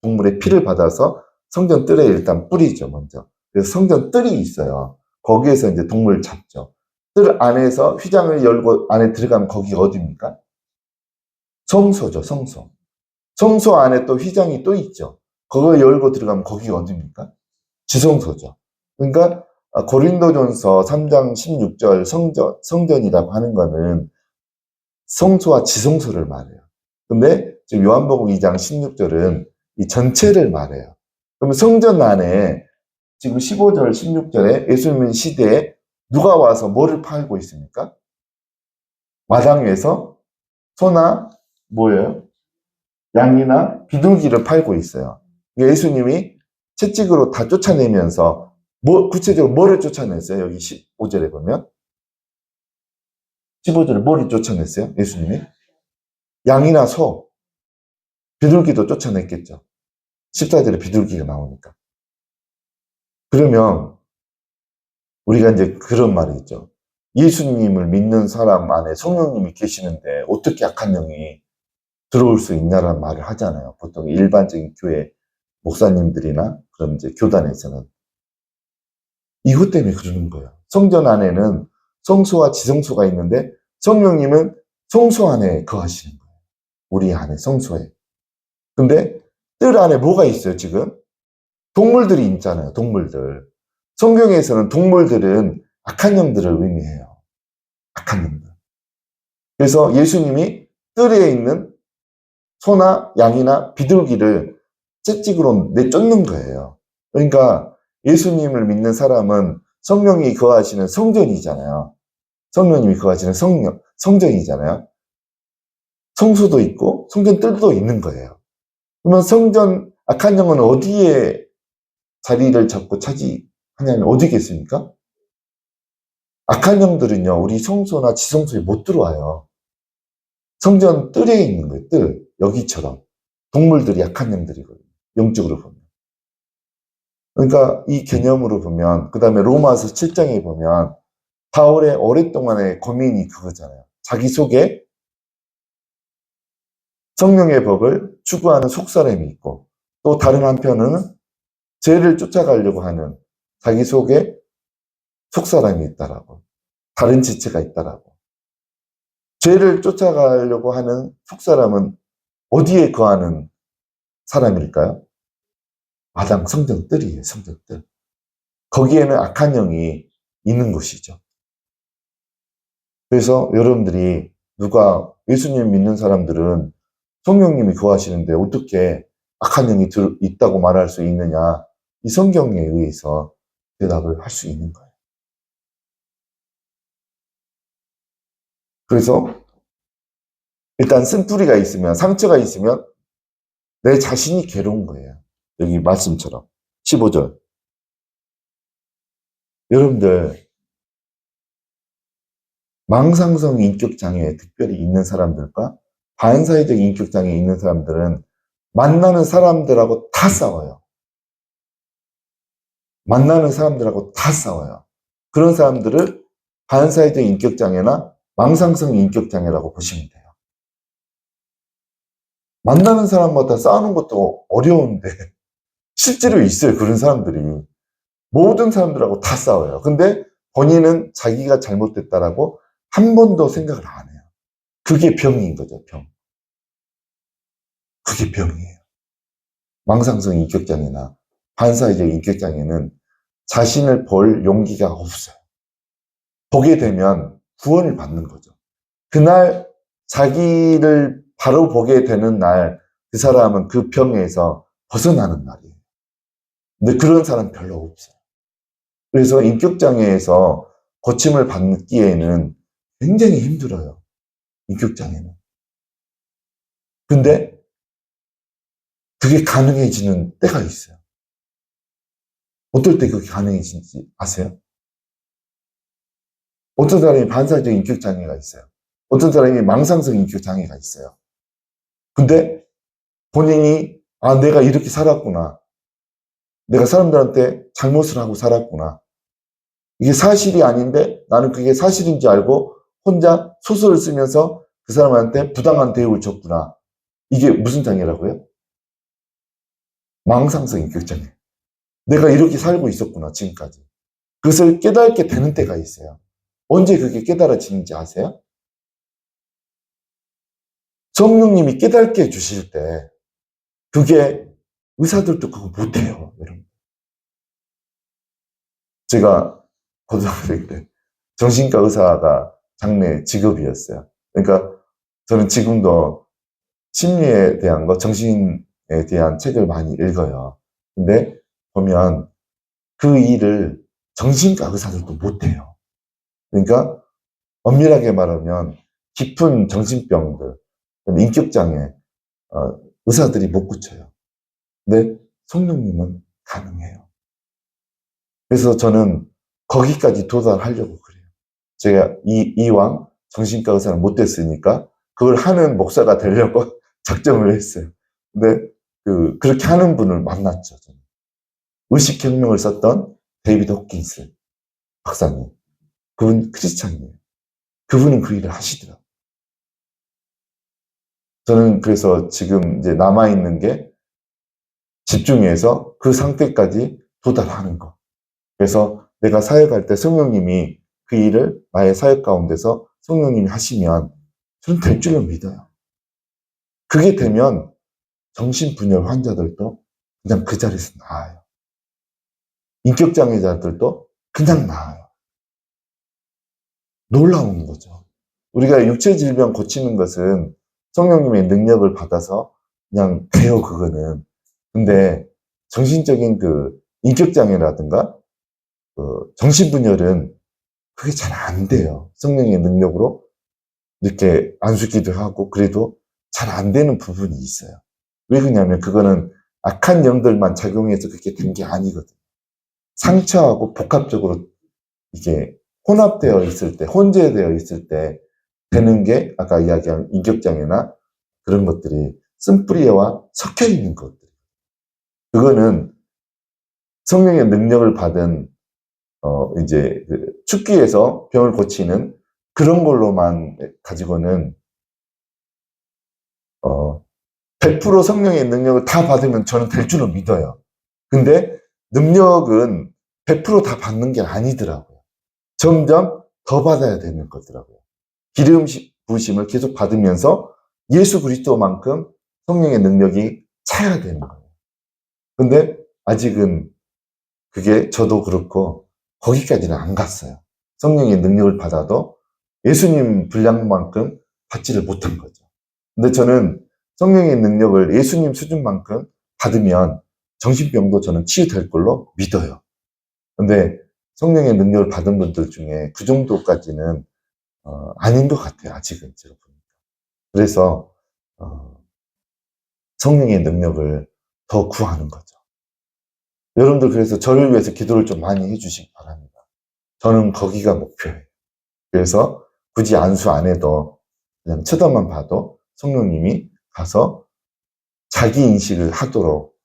동물의 피를 받아서 성전 뜰에 일단 뿌리죠, 먼저. 그래서 성전 뜰이 있어요. 거기에서 이제 동물을 잡죠. 뜰 안에서 휘장을 열고 안에 들어가면 거기가 어디입니까? 성소죠, 성소. 성소 안에 또 휘장이 또 있죠. 그걸 열고 들어가면 거기가 어디입니까? 지성소죠. 그러니까 고린도전서 3장 16절 성전이라고 하는 거는 성소와 지성소를 말해요. 근데 지금 요한복음 2장 16절은 이 전체를 말해요. 그러면 성전 안에 지금 15절, 16절에 예수님 시대에 누가 와서 뭐를 팔고 있습니까? 마당 위에서 소나 뭐예요? 양이나 비둘기를 팔고 있어요. 예수님이 채찍으로 다 쫓아내면서 구체적으로 뭐를 쫓아냈어요? 여기 15절에 보면 15절에 뭐를 쫓아냈어요? 예수님이 양이나 소, 비둘기도 쫓아냈겠죠. 14절에 비둘기가 나오니까. 그러면 우리가 이제 그런 말이 있죠. 예수님을 믿는 사람 안에 성령님이 계시는데 어떻게 악한 영이 들어올 수 있냐라는 말을 하잖아요. 보통 일반적인 교회 목사님들이나 그런 이제 교단에서는. 이것 때문에 그러는 거예요. 성전 안에는 성소와 지성소가 있는데 성령님은 성소 안에 거하시는 거예요. 우리 안에 성소에. 근데 뜰 안에 뭐가 있어요, 지금? 동물들이 있잖아요, 동물들. 성경에서는 동물들은 악한 영들을 의미해요. 악한 영들. 그래서 예수님이 뜰에 있는 소나 양이나 비둘기를 채찍으로 내쫓는 거예요. 그러니까 예수님을 믿는 사람은 성령이 거하시는 성전이잖아요. 성령님이 거하시는 성전이잖아요. 성수도 있고 성전 뜰도 있는 거예요. 그러면 성전 악한 영은 어디에 자리를 잡고 차지하냐면 어디겠습니까? 악한 영들은요, 우리 성소나 지성소에 못 들어와요. 성전 뜰에 있는 거예요, 뜰. 여기처럼. 동물들이 악한 영들이거든요. 영적으로 보면. 그러니까 이 개념으로 보면, 그 다음에 로마서 7장에 보면, 바울의 오랫동안의 고민이 그거잖아요. 자기 속에 성령의 법을 추구하는 속사람이 있고, 또 다른 한편은 죄를 쫓아가려고 하는 자기 속에 속사람이 있다라고. 다른 지체가 있다라고. 죄를 쫓아가려고 하는 속사람은 어디에 거하는 사람일까요? 마당 성전뜰이에요, 성전뜰. 거기에는 악한 영이 있는 것이죠. 그래서 여러분들이 누가 예수님 믿는 사람들은 성령님이 거하시는데 어떻게 악한 영이 있다고 말할 수 있느냐? 이 성경에 의해서 대답을 할 수 있는 거예요. 그래서 일단 쓴뿌리가 있으면, 상처가 있으면 내 자신이 괴로운 거예요. 여기 말씀처럼. 15절. 여러분들, 망상성 인격장애 특별히 있는 사람들과 반사회적 인격장애 있는 사람들은 만나는 사람들하고 다 싸워요. 만나는 사람들하고 다 싸워요. 그런 사람들을 반사회적 인격장애나 망상성 인격장애라고 보시면 돼요. 만나는 사람마다 싸우는 것도 어려운데 실제로 있어요. 그런 사람들이. 모든 사람들하고 다 싸워요. 근데 본인은 자기가 잘못됐다라고 한 번도 생각을 안 해요. 그게 병인 거죠, 병. 그게 병이에요. 망상성 인격장애나 반사회적 인격장애는 자신을 볼 용기가 없어요. 보게 되면 구원을 받는 거죠. 그날 자기를 바로 보게 되는 날 그 사람은 그 병에서 벗어나는 날이에요. 근데 그런 사람 별로 없어요. 그래서 인격장애에서 고침을 받기에는 굉장히 힘들어요. 인격장애는. 근데 그게 가능해지는 때가 있어요. 어떨 때 그게 가능해지는지 아세요? 어떤 사람이 반사적 인격장애가 있어요. 어떤 사람이 망상성 인격장애가 있어요. 근데 본인이 내가 이렇게 살았구나. 내가 사람들한테 잘못을 하고 살았구나. 이게 사실이 아닌데 나는 그게 사실인지 알고 혼자 소설을 쓰면서 그 사람한테 부당한 대우를 줬구나. 이게 무슨 장애라고요? 망상성 인격장애. 내가 이렇게 살고 있었구나, 지금까지. 그것을 깨닫게 되는 때가 있어요. 언제 그게 깨달아지는지 아세요? 성령님이 깨닫게 해주실 때, 그게 의사들도 그거 못해요, 여러분. 제가 고등학생 때 정신과 의사가 장래 직업이었어요. 그러니까 저는 지금도 심리에 대한 거, 정신에 대한 책을 많이 읽어요. 근데 보면 그 일을 정신과 의사들도 못해요. 그러니까 엄밀하게 말하면 깊은 정신병들, 인격장애, 의사들이 못 고쳐요. 근데 성령님은 가능해요. 그래서 저는 거기까지 도달하려고 그래요. 제가 이왕 정신과 의사는 못 됐으니까 그걸 하는 목사가 되려고 작정을 했어요. 근데 그렇게 하는 분을 만났죠. 저는. 의식혁명을 썼던 데이비드 호킨스 박사님. 그분 크리스찬이에요. 그분은 그 일을 하시더라고요. 저는 그래서 지금 이제 남아있는 게 집중해서 그 상태까지 도달하는 거. 그래서 내가 사역할 때 성령님이 그 일을 나의 사역 가운데서 성령님이 하시면 저는 될 줄로 믿어요. 그게 되면 정신분열 환자들도 그냥 그 자리에서 나아요. 인격장애자들도 그냥 나아요. 놀라운 거죠. 우리가 육체 질병 고치는 것은 성령님의 능력을 받아서 그냥 돼요, 그거는. 근데 정신적인 인격장애라든가 정신분열은 그게 잘 안 돼요. 성령의 능력으로 이렇게 안수기도 하고 그래도 잘 안 되는 부분이 있어요. 왜 그러냐면 그거는 악한 영들만 작용해서 그렇게 된 게 아니거든요. 상처하고 복합적으로 이게 혼합되어 있을 때, 혼재되어 있을 때 되는 게 아까 이야기한 인격장애나 그런 것들이 쓴뿌리와 섞여 있는 것들. 그거는 성령의 능력을 받은 이제 축기에서 병을 고치는 그런 걸로만 가지고는 100% 성령의 능력을 다 받으면 저는 될 줄로 믿어요. 근데 능력은 100%다 받는 게 아니더라고요. 점점 더 받아야 되는 거더라고요. 기름 부으심을 계속 받으면서 예수 그리스도만큼 성령의 능력이 차야 되는 거예요. 근데 아직은 그게 저도 그렇고 거기까지는 안 갔어요. 성령의 능력을 받아도 예수님 분량만큼 받지를 못한 거죠. 근데 저는 성령의 능력을 예수님 수준만큼 받으면 정신병도 저는 치유될 걸로 믿어요. 근데 성령의 능력을 받은 분들 중에 그 정도까지는 아닌 것 같아요. 아직은 제가 보니까. 그래서 성령의 능력을 더 구하는 거죠. 여러분들 그래서 저를 위해서 기도를 좀 많이 해주시기 바랍니다. 저는 거기가 목표예요. 그래서 굳이 안수 안 해도 그냥 쳐다만 봐도 성령님이 가서 자기 인식을 하도록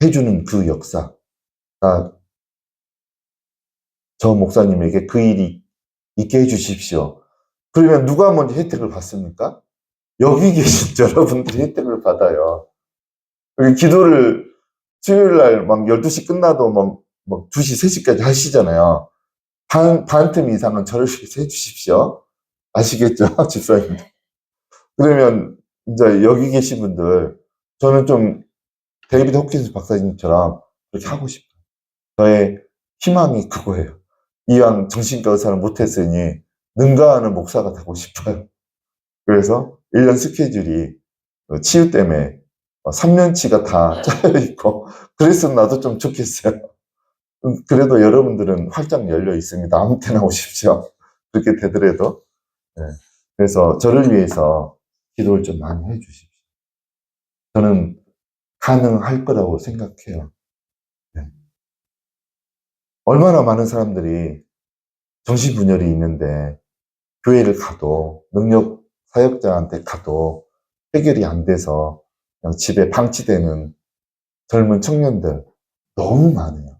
해주는 그 역사가 저 목사님에게 그 일이 있게 해주십시오. 그러면 누가 먼저 혜택을 받습니까? 여기 계신 여러분들이 혜택을 받아요. 기도를 수요일 날 막 12시 끝나도 막 2시, 3시까지 하시잖아요. 반 틈 이상은 저를 위해서 해주십시오. 아시겠죠? 집사님. 그러면 이제 여기 계신 분들, 저는 좀 데이비드 호킨스 박사님처럼 그렇게 하고 싶어요. 저의 희망이 그거예요. 이왕 정신과 의사를 못했으니 능가하는 목사가 되고 싶어요. 그래서 1년 스케줄이 치유 때문에 3년치가 다 짜여있고 그랬으면 나도 좀 좋겠어요. 그래도 여러분들은 활짝 열려 있습니다. 아무 때나 오십시오. 그렇게 되더라도. 네. 그래서 저를 위해서 기도를 좀 많이 해주십시오. 저는 가능할 거라고 생각해요. 네. 얼마나 많은 사람들이 정신분열이 있는데 교회를 가도 능력 사역자한테 가도 해결이 안 돼서 그냥 집에 방치되는 젊은 청년들 너무 많아요.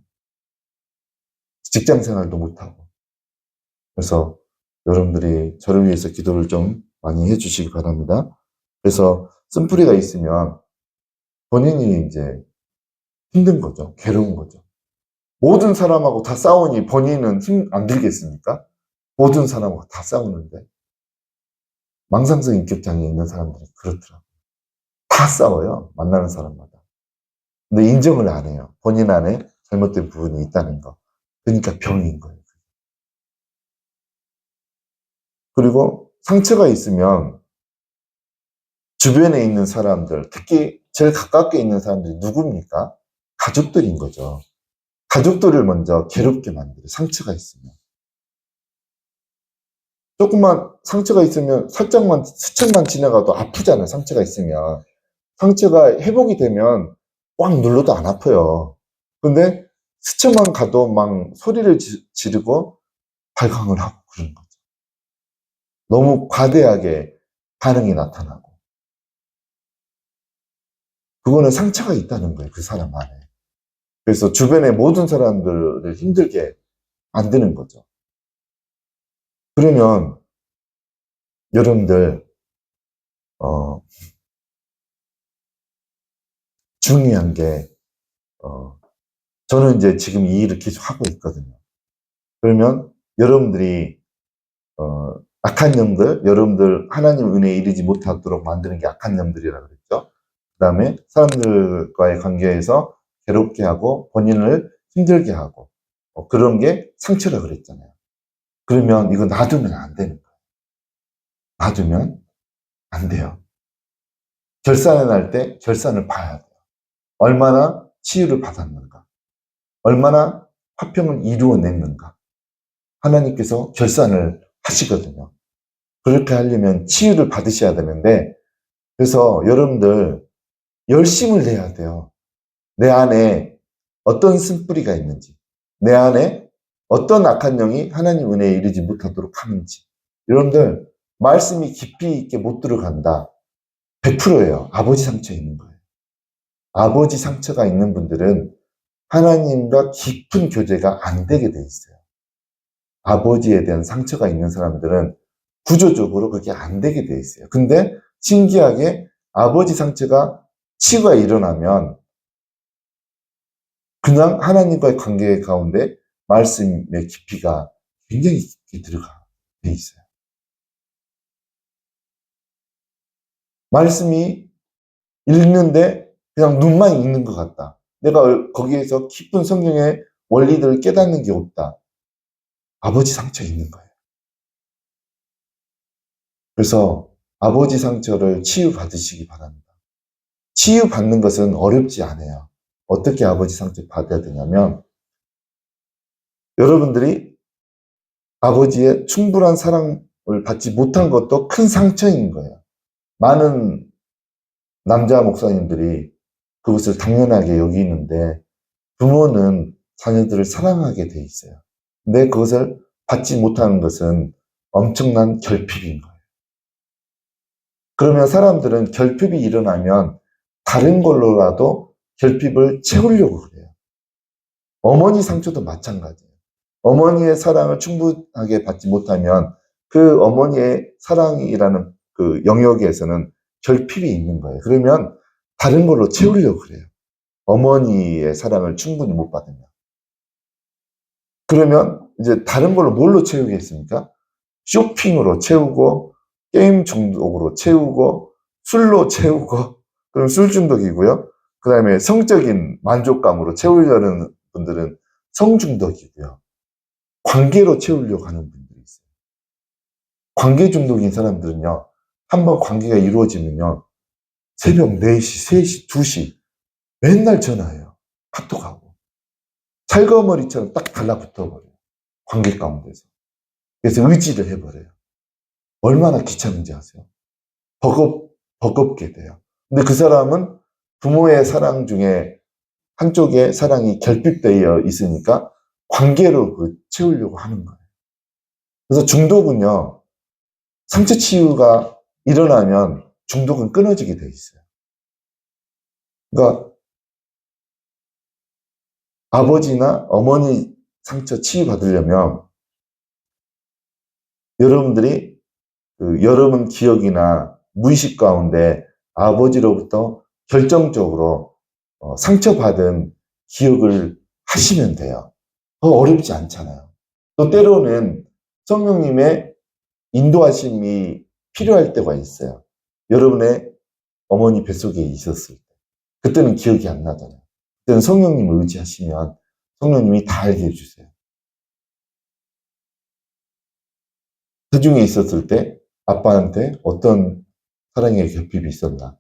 직장 생활도 못하고. 그래서 여러분들이 저를 위해서 기도를 좀 많이 해주시기 바랍니다. 그래서 쓴뿌리가 있으면 본인이 이제 힘든 거죠. 괴로운 거죠. 모든 사람하고 다 싸우니 본인은 힘 안 들겠습니까? 모든 사람하고 다 싸우는데. 망상성 인격장애 있는 사람들이 그렇더라고요. 다 싸워요. 만나는 사람마다. 근데 인정을 안 해요. 본인 안에 잘못된 부분이 있다는 거. 그러니까 병인 거예요. 그리고 상처가 있으면 주변에 있는 사람들, 특히 제일 가깝게 있는 사람들이 누굽니까? 가족들인 거죠. 가족들을 먼저 괴롭게 만들어요. 상처가 있으면. 조금만 상처가 있으면 살짝만, 스쳐만 지나가도 아프잖아요. 상처가 있으면. 상처가 회복이 되면 꽉 눌러도 안 아파요. 근데 스쳐만 가도 막 소리를 지르고 발광을 하고 그러는 거죠. 너무 과대하게 반응이 나타나고. 그거는 상처가 있다는 거예요. 그 사람 안에. 그래서 주변의 모든 사람들을 힘들게 만드는 거죠. 그러면 여러분들 중요한 게 저는 이제 지금 이 일을 계속 하고 있거든요. 그러면 여러분들이 악한 영들, 여러분들 하나님 은혜에 이르지 못하도록 만드는 게 악한 영들이라고 그랬죠. 그 다음에 사람들과의 관계에서 괴롭게 하고 본인을 힘들게 하고 그런 게 상처라 그랬잖아요. 그러면 이거 놔두면 안 되는 거예요. 놔두면 안 돼요. 결산을 할 때 결산을 봐야 돼요. 얼마나 치유를 받았는가, 얼마나 화평을 이루어냈는가. 하나님께서 결산을 하시거든요. 그렇게 하려면 치유를 받으셔야 되는데, 그래서 여러분들 열심을 내야 돼요. 내 안에 어떤 쓴뿌리가 있는지, 내 안에 어떤 악한 영이 하나님 은혜에 이르지 못하도록 하는지. 여러분들 말씀이 깊이 있게 못 들어간다. 100%예요. 아버지 상처 있는 거예요. 아버지 상처가 있는 분들은 하나님과 깊은 교제가 안 되게 돼 있어요. 아버지에 대한 상처가 있는 사람들은 구조적으로 그게 안 되게 돼 있어요. 근데 신기하게 아버지 상처가 치유가 일어나면 그냥 하나님과의 관계 가운데 말씀의 깊이가 굉장히 깊게 들어가 돼 있어요. 말씀이 읽는데 그냥 눈만 읽는 것 같다. 내가 거기에서 깊은 성경의 원리들을 깨닫는 게 없다. 아버지 상처 있는 거예요. 그래서 아버지 상처를 치유받으시기 바랍니다. 치유받는 것은 어렵지 않아요. 어떻게 아버지 상처 받아야 되냐면 여러분들이 아버지의 충분한 사랑을 받지 못한 것도 큰 상처인 거예요. 많은 남자 목사님들이 그것을 당연하게 여기는데 부모는 자녀들을 사랑하게 돼 있어요. 근데 그것을 받지 못하는 것은 엄청난 결핍인 거예요. 그러면 사람들은 결핍이 일어나면 다른 걸로라도 결핍을 채우려고 그래요. 어머니 상처도 마찬가지예요. 어머니의 사랑을 충분하게 받지 못하면 그 어머니의 사랑이라는 그 영역에서는 결핍이 있는 거예요. 그러면 다른 걸로 채우려고 그래요. 어머니의 사랑을 충분히 못 받으면. 그러면 이제 다른 걸로 뭘로 채우겠습니까? 쇼핑으로 채우고, 게임 중독으로 채우고, 술로 채우고, 그럼 술 중독이고요. 그 다음에 성적인 만족감으로 채우려는 분들은 성중독이고요. 관계로 채우려고 하는 분들이 있어요. 관계 중독인 사람들은요, 한번 관계가 이루어지면요, 새벽 4시, 3시, 2시, 맨날 전화해요. 카톡하고. 찰거머리처럼 딱 달라붙어 버려요. 관계 가운데서. 그래서 의지를 해버려요. 얼마나 귀찮은지 아세요? 버겁게 돼요. 근데 그 사람은 부모의 사랑 중에 한쪽의 사랑이 결핍되어 있으니까 관계로 채우려고 하는 거예요. 그래서 중독은요, 상처 치유가 일어나면 중독은 끊어지게 돼 있어요. 그러니까 아버지나 어머니 상처 치유받으려면 여러분들이 여러분 기억이나 무의식 가운데 아버지로부터 결정적으로 상처받은 기억을 하시면 돼요. 어렵지 않잖아요. 또 때로는 성령님의 인도하심이 필요할 때가 있어요. 여러분의 어머니 뱃속에 있었을 때. 그때는 기억이 안 나잖아요. 그때는 성령님을 의지하시면 성령님이 다 알게 해주세요. 그 중에 있었을 때 아빠한테 어떤 사랑의 결핍이 있었나?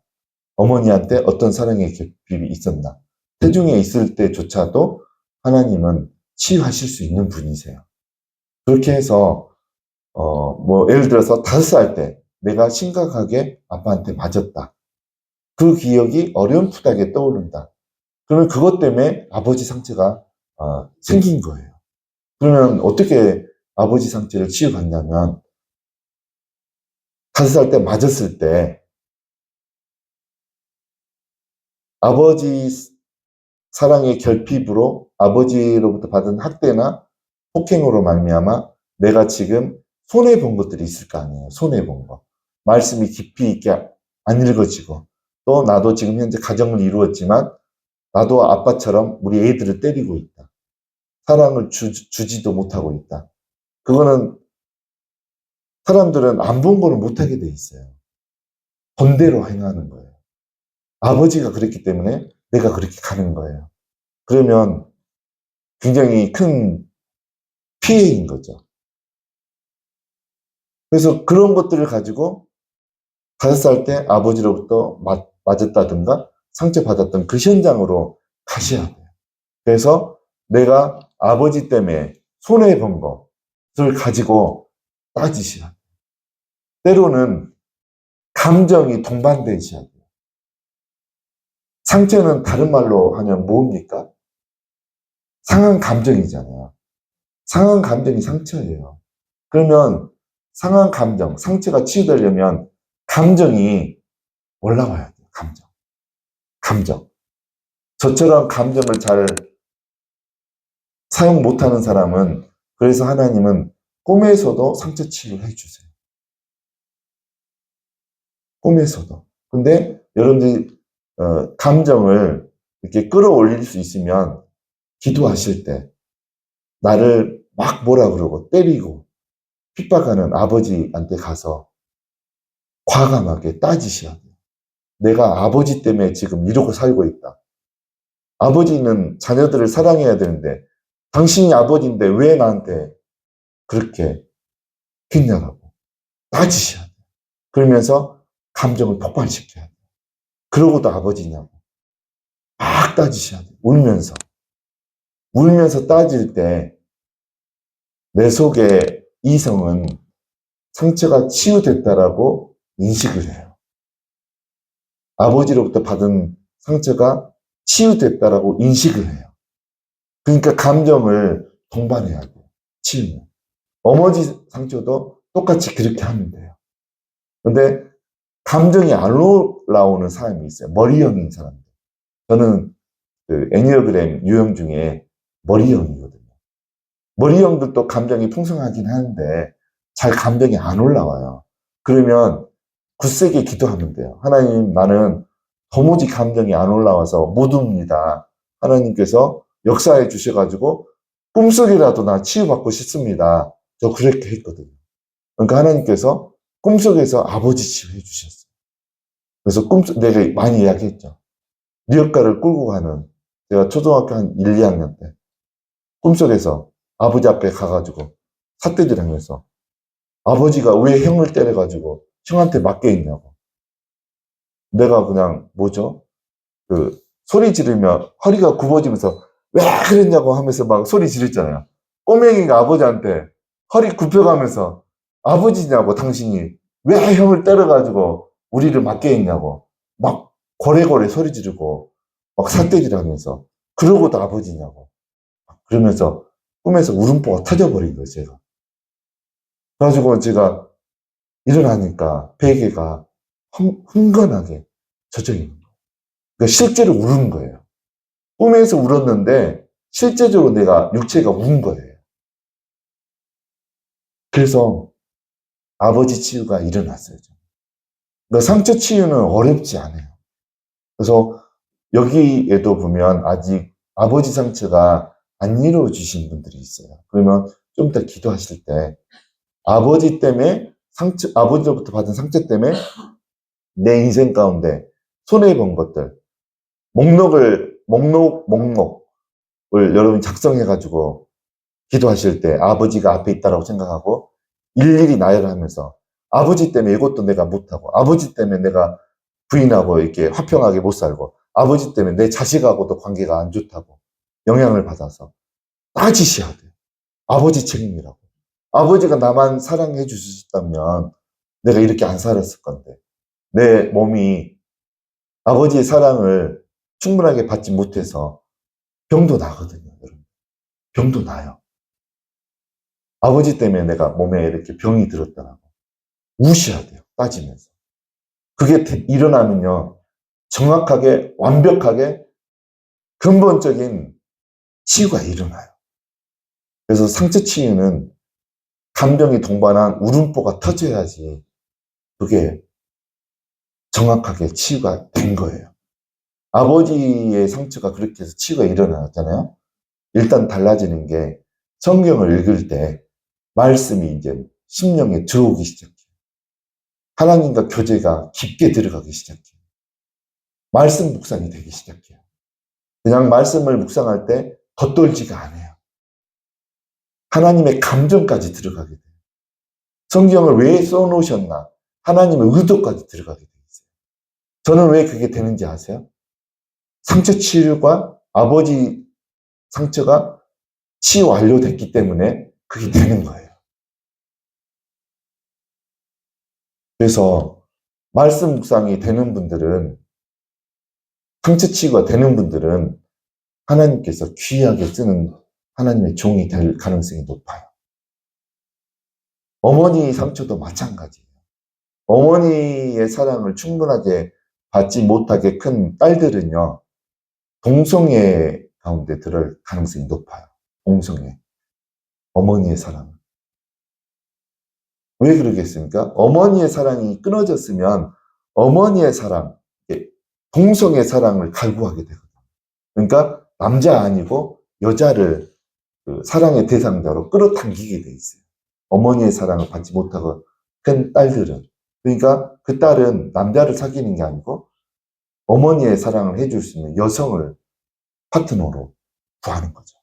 어머니한테 어떤 사랑의 결핍이 있었나? 태중에 있을 때조차도 하나님은 치유하실 수 있는 분이세요. 그렇게 해서 예를 들어서 5살 때 내가 심각하게 아빠한테 맞았다. 그 기억이 어렴풋하게 떠오른다. 그러면 그것 때문에 아버지 상처가 생긴 거예요. 그러면 어떻게 아버지 상처를 치유받냐면 5살 때 맞았을 때 아버지 사랑의 결핍으로 아버지로부터 받은 학대나 폭행으로 말미암아 내가 지금 손해본 것들이 있을 거 아니에요. 손해본 거. 말씀이 깊이 있게 안 읽어지고 또 나도 지금 현재 가정을 이루었지만 나도 아빠처럼 우리 애들을 때리고 있다. 사랑을 주지도 못하고 있다. 그거는 사람들은 안 본 거는 못하게 돼 있어요. 본대로 행하는 거예요. 아버지가 그랬기 때문에 내가 그렇게 가는 거예요. 그러면 굉장히 큰 피해인 거죠. 그래서 그런 것들을 가지고 5살 때 아버지로부터 맞았다든가 상처받았던 그 현장으로 가셔야 돼요. 그래서 내가 아버지 때문에 손해본 것을 가지고 따지셔야 돼요. 때로는 감정이 동반되셔야 돼요. 상처는 다른 말로 하면 뭡니까? 상한 감정이잖아요. 상한 감정이 상처예요. 그러면 상한 감정, 상처가 치유되려면 감정이 올라와야 돼요. 감정. 저처럼 감정을 잘 사용 못하는 사람은 그래서 하나님은 꿈에서도 상처 치유를 해주세요. 꿈에서도. 근데 여러분들이 감정을 이렇게 끌어올릴 수 있으면 기도하실 때 나를 막 뭐라 그러고 때리고 핍박하는 아버지한테 가서 과감하게 따지셔야 돼요. 내가 아버지 때문에 지금 이러고 살고 있다. 아버지는 자녀들을 사랑해야 되는데 당신이 아버지인데 왜 나한테 그렇게 했냐라고 따지셔야 돼요. 그러면서 감정을 폭발시켜야 돼요. 그러고도 아버지냐고 막 따지셔야 돼요. 울면서 따질 때 내 속에 이성은 상처가 치유됐다라고 인식을 해요. 아버지로부터 받은 상처가 치유됐다라고 인식을 해요. 그러니까 감정을 동반해야 돼요. 치유는. 어머니 상처도 똑같이 그렇게 하면 돼요. 근데 감정이 안 올라오는 사람이 있어요. 머리형인 사람들. 저는 그 애니어그램 유형 중에 머리형이거든요. 머리형들도 감정이 풍성하긴 하는데 잘 감정이 안 올라와요. 그러면 굳세게 기도하면 돼요. 하나님, 나는 도무지 감정이 안 올라와서 못 웁니다. 하나님께서 역사해 주셔가지고 꿈속이라도 나 치유받고 싶습니다. 저 그렇게 했거든요. 그러니까 하나님께서 꿈속에서 아버지 치유해 주셨어요. 그래서 내가 많이 이야기했죠. 리어카를 끌고 가는, 제가 초등학교 한 1, 2학년 때 꿈속에서 아버지 앞에 가가지고 삿대질 하면서 아버지가 왜 형을 때려가지고 형한테 맞게 했냐고. 내가 그냥 뭐죠? 그 소리 지르며 허리가 굽어지면서 왜 그랬냐고 하면서 막 소리 지르잖아요. 꼬맹이가 아버지한테 허리 굽혀가면서 아버지냐고 당신이 왜 형을 때려가지고 우리를 맞게 했냐고 막 고래고래 소리 지르고 막 삿대질 하면서 그러고도 아버지냐고 그러면서 꿈에서 울음보가 터져버린 거예요, 제가. 그래가지고 제가 일어나니까 베개가 흥건하게 젖어 있는 거예요. 그러니까 실제로 울은 거예요. 꿈에서 울었는데 실제적으로 내가 육체가 운 거예요. 그래서 아버지 치유가 일어났어요. 그러니까 상처 치유는 어렵지 않아요. 그래서 여기에도 보면 아직 아버지 상처가 안 이루어지신 분들이 있어요. 그러면 좀 이따 기도하실 때 아버지 때문에 아버지로부터 받은 상처 때문에 내 인생 가운데 손해본 것들, 목록을 여러분이 작성해가지고 기도하실 때 아버지가 앞에 있다라고 생각하고 일일이 나열하면서 아버지 때문에 이것도 내가 못하고, 아버지 때문에 내가 부인하고 이렇게 화평하게 못 살고, 아버지 때문에 내 자식하고도 관계가 안 좋다고 영향을 받아서 따지셔야 돼요. 아버지 책임이라고. 아버지가 나만 사랑해 주셨다면 내가 이렇게 안 살았을 건데, 내 몸이 아버지의 사랑을 충분하게 받지 못해서 병도 나거든요, 여러분. 병도 나요. 아버지 때문에 내가 몸에 이렇게 병이 들었다라고 우셔야 돼요, 따지면서. 그게 일어나면요, 정확하게, 완벽하게 근본적인 치유가 일어나요. 그래서 상처 치유는 감정이 동반한 울음보가 터져야지 그게 정확하게 치유가 된 거예요. 아버지의 상처가 그렇게 해서 치유가 일어났잖아요. 일단 달라지는 게 성경을 읽을 때 말씀이 이제 심령에 들어오기 시작해요. 하나님과 교제가 깊게 들어가기 시작해요. 말씀 묵상이 되기 시작해요. 그냥 말씀을 묵상할 때 겉돌지가 않아요. 하나님의 감정까지 들어가게 돼요. 성경을 왜 써놓으셨나? 하나님의 의도까지 들어가게 돼요. 저는 왜 그게 되는지 아세요? 상처 치유가 아버지 상처가 치유 완료됐기 때문에 그게 되는 거예요. 그래서 말씀 묵상이 되는 분들은, 상처 치유가 되는 분들은 하나님께서 귀하게 쓰는 하나님의 종이 될 가능성이 높아요. 어머니 상처도 마찬가지예요. 어머니의 사랑을 충분하게 받지 못하게 큰 딸들은요, 동성애 가운데 들을 가능성이 높아요. 동성애. 어머니의 사랑을. 왜 그러겠습니까? 어머니의 사랑이 끊어졌으면 어머니의 사랑, 동성의 사랑을 갈구하게 되거든요. 그러니까 남자 아니고 여자를 그 사랑의 대상자로 끌어당기게 돼 있어요. 어머니의 사랑을 받지 못하고 큰 딸들은. 그러니까 그 딸은 남자를 사귀는 게 아니고 어머니의 사랑을 해줄 수 있는 여성을 파트너로 구하는 거죠.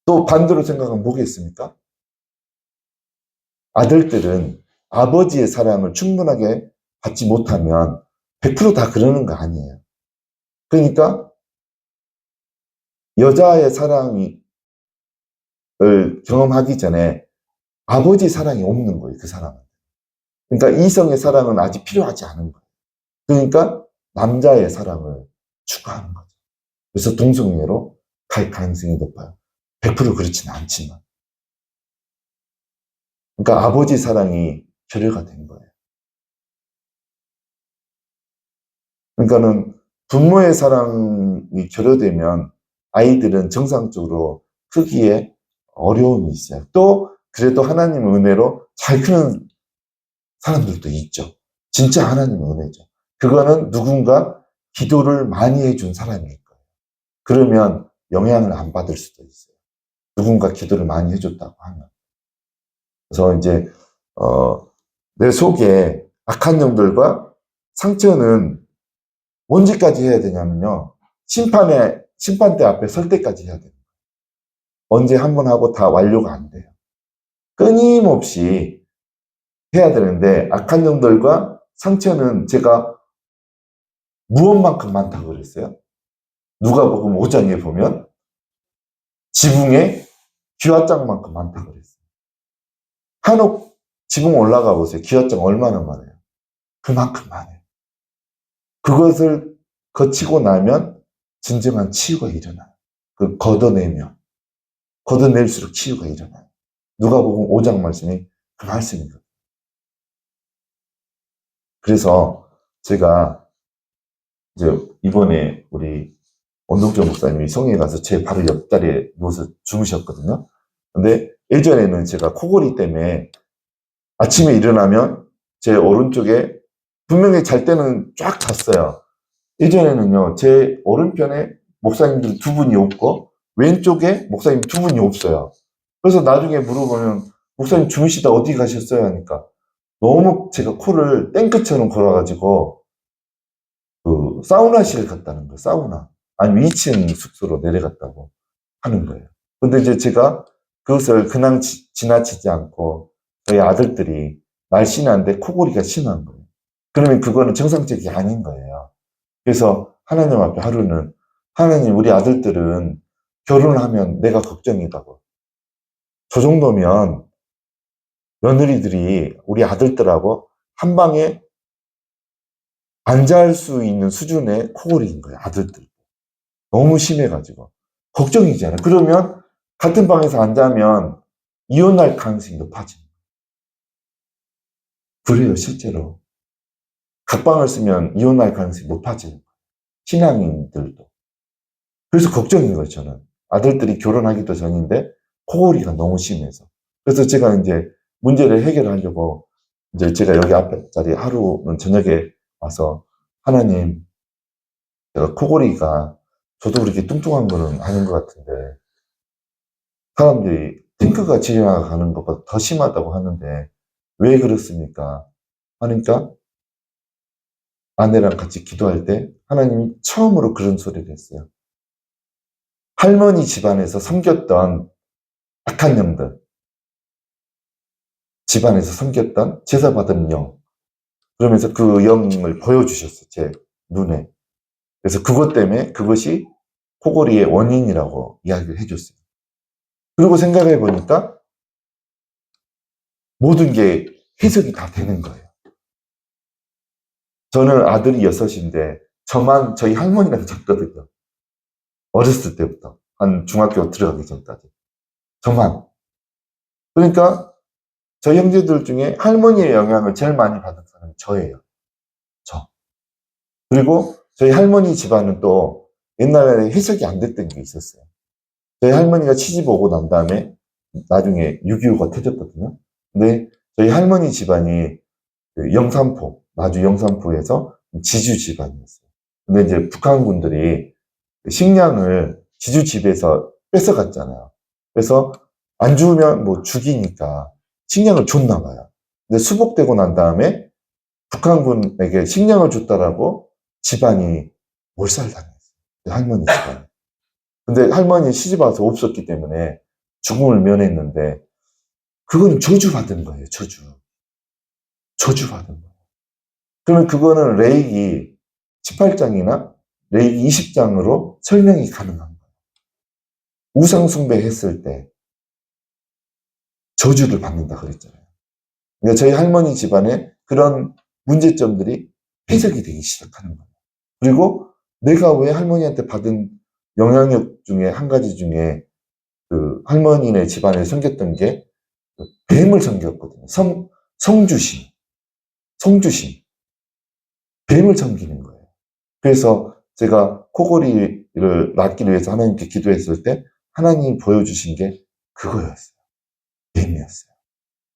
또 반대로 생각하면 뭐겠습니까? 아들들은 아버지의 사랑을 충분하게 받지 못하면 100%다 그러는 거 아니에요. 그러니까 여자의 사랑을 경험하기 전에 아버지 사랑이 없는 거예요, 그 사람은. 그러니까 이성의 사랑은 아직 필요하지 않은 거예요. 그러니까 남자의 사랑을 추구하는 거죠. 그래서 동성애로 갈 가능성이 높아요. 100% 그렇지는 않지만. 그러니까 아버지 사랑이 결여가 된 거예요. 그러니까는 부모의 사랑이 결여되면 아이들은 정상적으로 크기에 어려움이 있어요. 또 그래도 하나님의 은혜로 잘 크는 사람들도 있죠. 진짜 하나님의 은혜죠. 그거는 누군가 기도를 많이 해준 사람일 거예요. 그러면 영향을 안 받을 수도 있어요. 누군가 기도를 많이 해줬다고 하면. 그래서 이제 내 속에 악한 영들과 상처는 언제까지 해야 되냐면요. 심판대 앞에 설 때까지 해야 돼요. 언제 한 번 하고 다 완료가 안 돼요. 끊임없이 해야 되는데 악한 영들과 상처는 제가 무엇만큼 많다고 그랬어요? 누가복음 5장에 보면 지붕에 기와장만큼 많다고 그랬어요. 한옥 지붕 올라가 보세요. 기와장 얼마나 많아요? 그만큼 많아요. 그것을 거치고 나면 진정한 치유가 일어나요. 그 걷어낼수록 치유가 일어나요. 누가복음 5장 말씀이 그 말씀이거든요. 그래서 제가 이제 이번에 우리 원동철 목사님이 성에 가서 제 바로 옆자리에 누워서 주무셨거든요. 근데 예전에는 제가 코골이 때문에 아침에 일어나면 제 오른쪽에 분명히 잘 때는 쫙 잤어요. 예전에는요, 제 오른편에 목사님들 두 분이 없고 왼쪽에 목사님 두 분이 없어요. 그래서 나중에 물어보면 목사님 주무시다 어디 가셨어요? 하니까 너무 제가 코를 땡크처럼 걸어가지고 그 사우나실 갔다는 거예요. 사우나. 아니 2층 숙소로 내려갔다고 하는 거예요. 근데 이제 제가 그것을 그냥 지나치지 않고 저희 아들들이 날씬한데 코골이가 심한 거예요. 그러면 그거는 정상적이 아닌 거예요. 그래서 하나님 앞에 하루는 하나님 우리 아들들은 결혼을 하면 내가 걱정이라고. 저 정도면 며느리들이 우리 아들들하고 한 방에 안 잘 수 있는 수준의 코골이인 거예요. 아들들. 너무 심해가지고. 걱정이잖아요. 그러면 같은 방에서 안 자면 이혼할 가능성이 높아집니다. 그래요, 실제로. 각방을 쓰면 이혼할 가능성이 높아지는 거예요. 신앙인들도. 그래서 걱정인 거예요, 저는. 아들들이 결혼하기도 전인데 코골이가 너무 심해서. 그래서 제가 이제 문제를 해결하려고 이제 제가 여기 앞에 자리 하루는 저녁에 와서 하나님, 제가 코골이가 저도 그렇게 뚱뚱한 거는 아닌 것 같은데 사람들이 탱크가 지나가는 것보다 더 심하다고 하는데 왜 그렇습니까? 하니까 아내랑 같이 기도할 때 하나님이 처음으로 그런 소리를 했어요. 할머니 집안에서 섬겼던 악한 영들, 집안에서 섬겼던 제사받은 영, 그러면서 그 영을 보여주셨어요, 제 눈에. 그래서 그것 때문에 그것이 코골이의 원인이라고 이야기를 해줬어요. 그리고 생각해 보니까 모든 게 해석이 다 되는 거예요. 저는 아들이 6인데 저만 저희 할머니랑 잤거든요. 어렸을 때부터. 한 중학교 들어가기 전까지. 저만. 그러니까 저희 형제들 중에 할머니의 영향을 제일 많이 받은 사람이 저예요. 저. 그리고 저희 할머니 집안은 또 옛날에 해석이 안 됐던 게 있었어요. 저희 할머니가 시집 오고 난 다음에 나중에 6.25가 터졌거든요. 근데 저희 할머니 집안이 그 영산포, 나주 영산포에서 지주 집안이었어요. 근데 이제 북한군들이 식량을 지주 집에서 뺏어갔잖아요. 그래서 안 주면 뭐 죽이니까 식량을 줬나 봐요. 근데 수복되고 난 다음에 북한군에게 식량을 줬다라고 집안이 몰살당했어요. 할머니 집안이. 근데 할머니 시집 와서 없었기 때문에 죽음을 면했는데 그거는 저주받은 거예요. 저주받은 거예요. 그러면 그거는 레이기 18장이나 레이기 20장으로 설명이 가능한 거예요. 우상숭배했을 때 저주를 받는다 그랬잖아요. 그러니까 저희 할머니 집안에 그런 문제점들이 해석이 되기 시작하는 거예요. 그리고 내가 왜 할머니한테 받은 영향력 중에 한 가지 중에 그 할머니네 집안에 섬겼던 게 뱀을 섬겼거든요. 성주신. 뱀을 섬기는 거예요. 그래서 제가 코골이를 낫기 위해서 하나님께 기도했을 때 하나님이 보여주신 게 그거였어요. 뱀이었어요.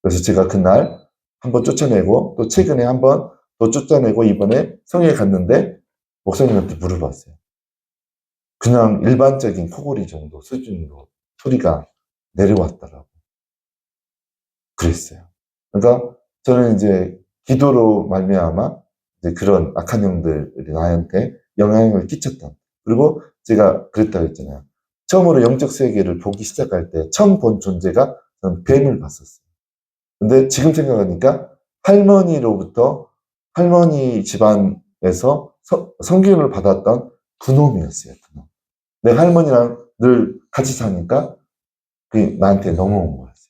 그래서 제가 그날 한번 쫓아내고 또 최근에 한번 또 쫓아내고 이번에 성에 갔는데 목사님한테 물어봤어요. 그냥 일반적인 코골이 정도 수준으로 소리가 내려왔더라고. 그랬어요. 그러니까 저는 이제 기도로 말미암아 이제 그런 악한 영들이 나한테 영향을 끼쳤다. 그리고 제가 그랬다고 했잖아요. 처음으로 영적 세계를 보기 시작할 때 처음 본 존재가 저는 뱀을 봤었어요. 근데 지금 생각하니까 할머니로부터 할머니 집안에서 성기운을 받았던 그놈이었어요. 그놈. 내 할머니랑 늘 같이 사니까 그게 나한테 넘어온 거였어요.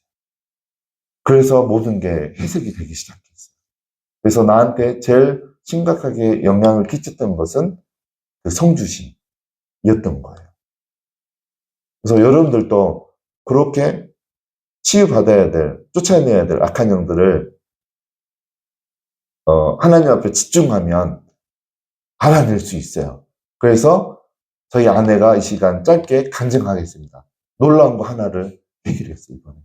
그래서 모든 게 해석이 되기 시작했어요. 그래서 나한테 제일 심각하게 영향을 끼쳤던 것은 그 성주신이었던 거예요. 그래서 여러분들도 그렇게 치유받아야 될, 쫓아내야 될 악한 영들을 하나님 앞에 집중하면 알아낼 수 있어요. 그래서 저희 아내가 이 시간 짧게 간증하겠습니다. 놀라운 거 하나를 해결했어요, 이번에.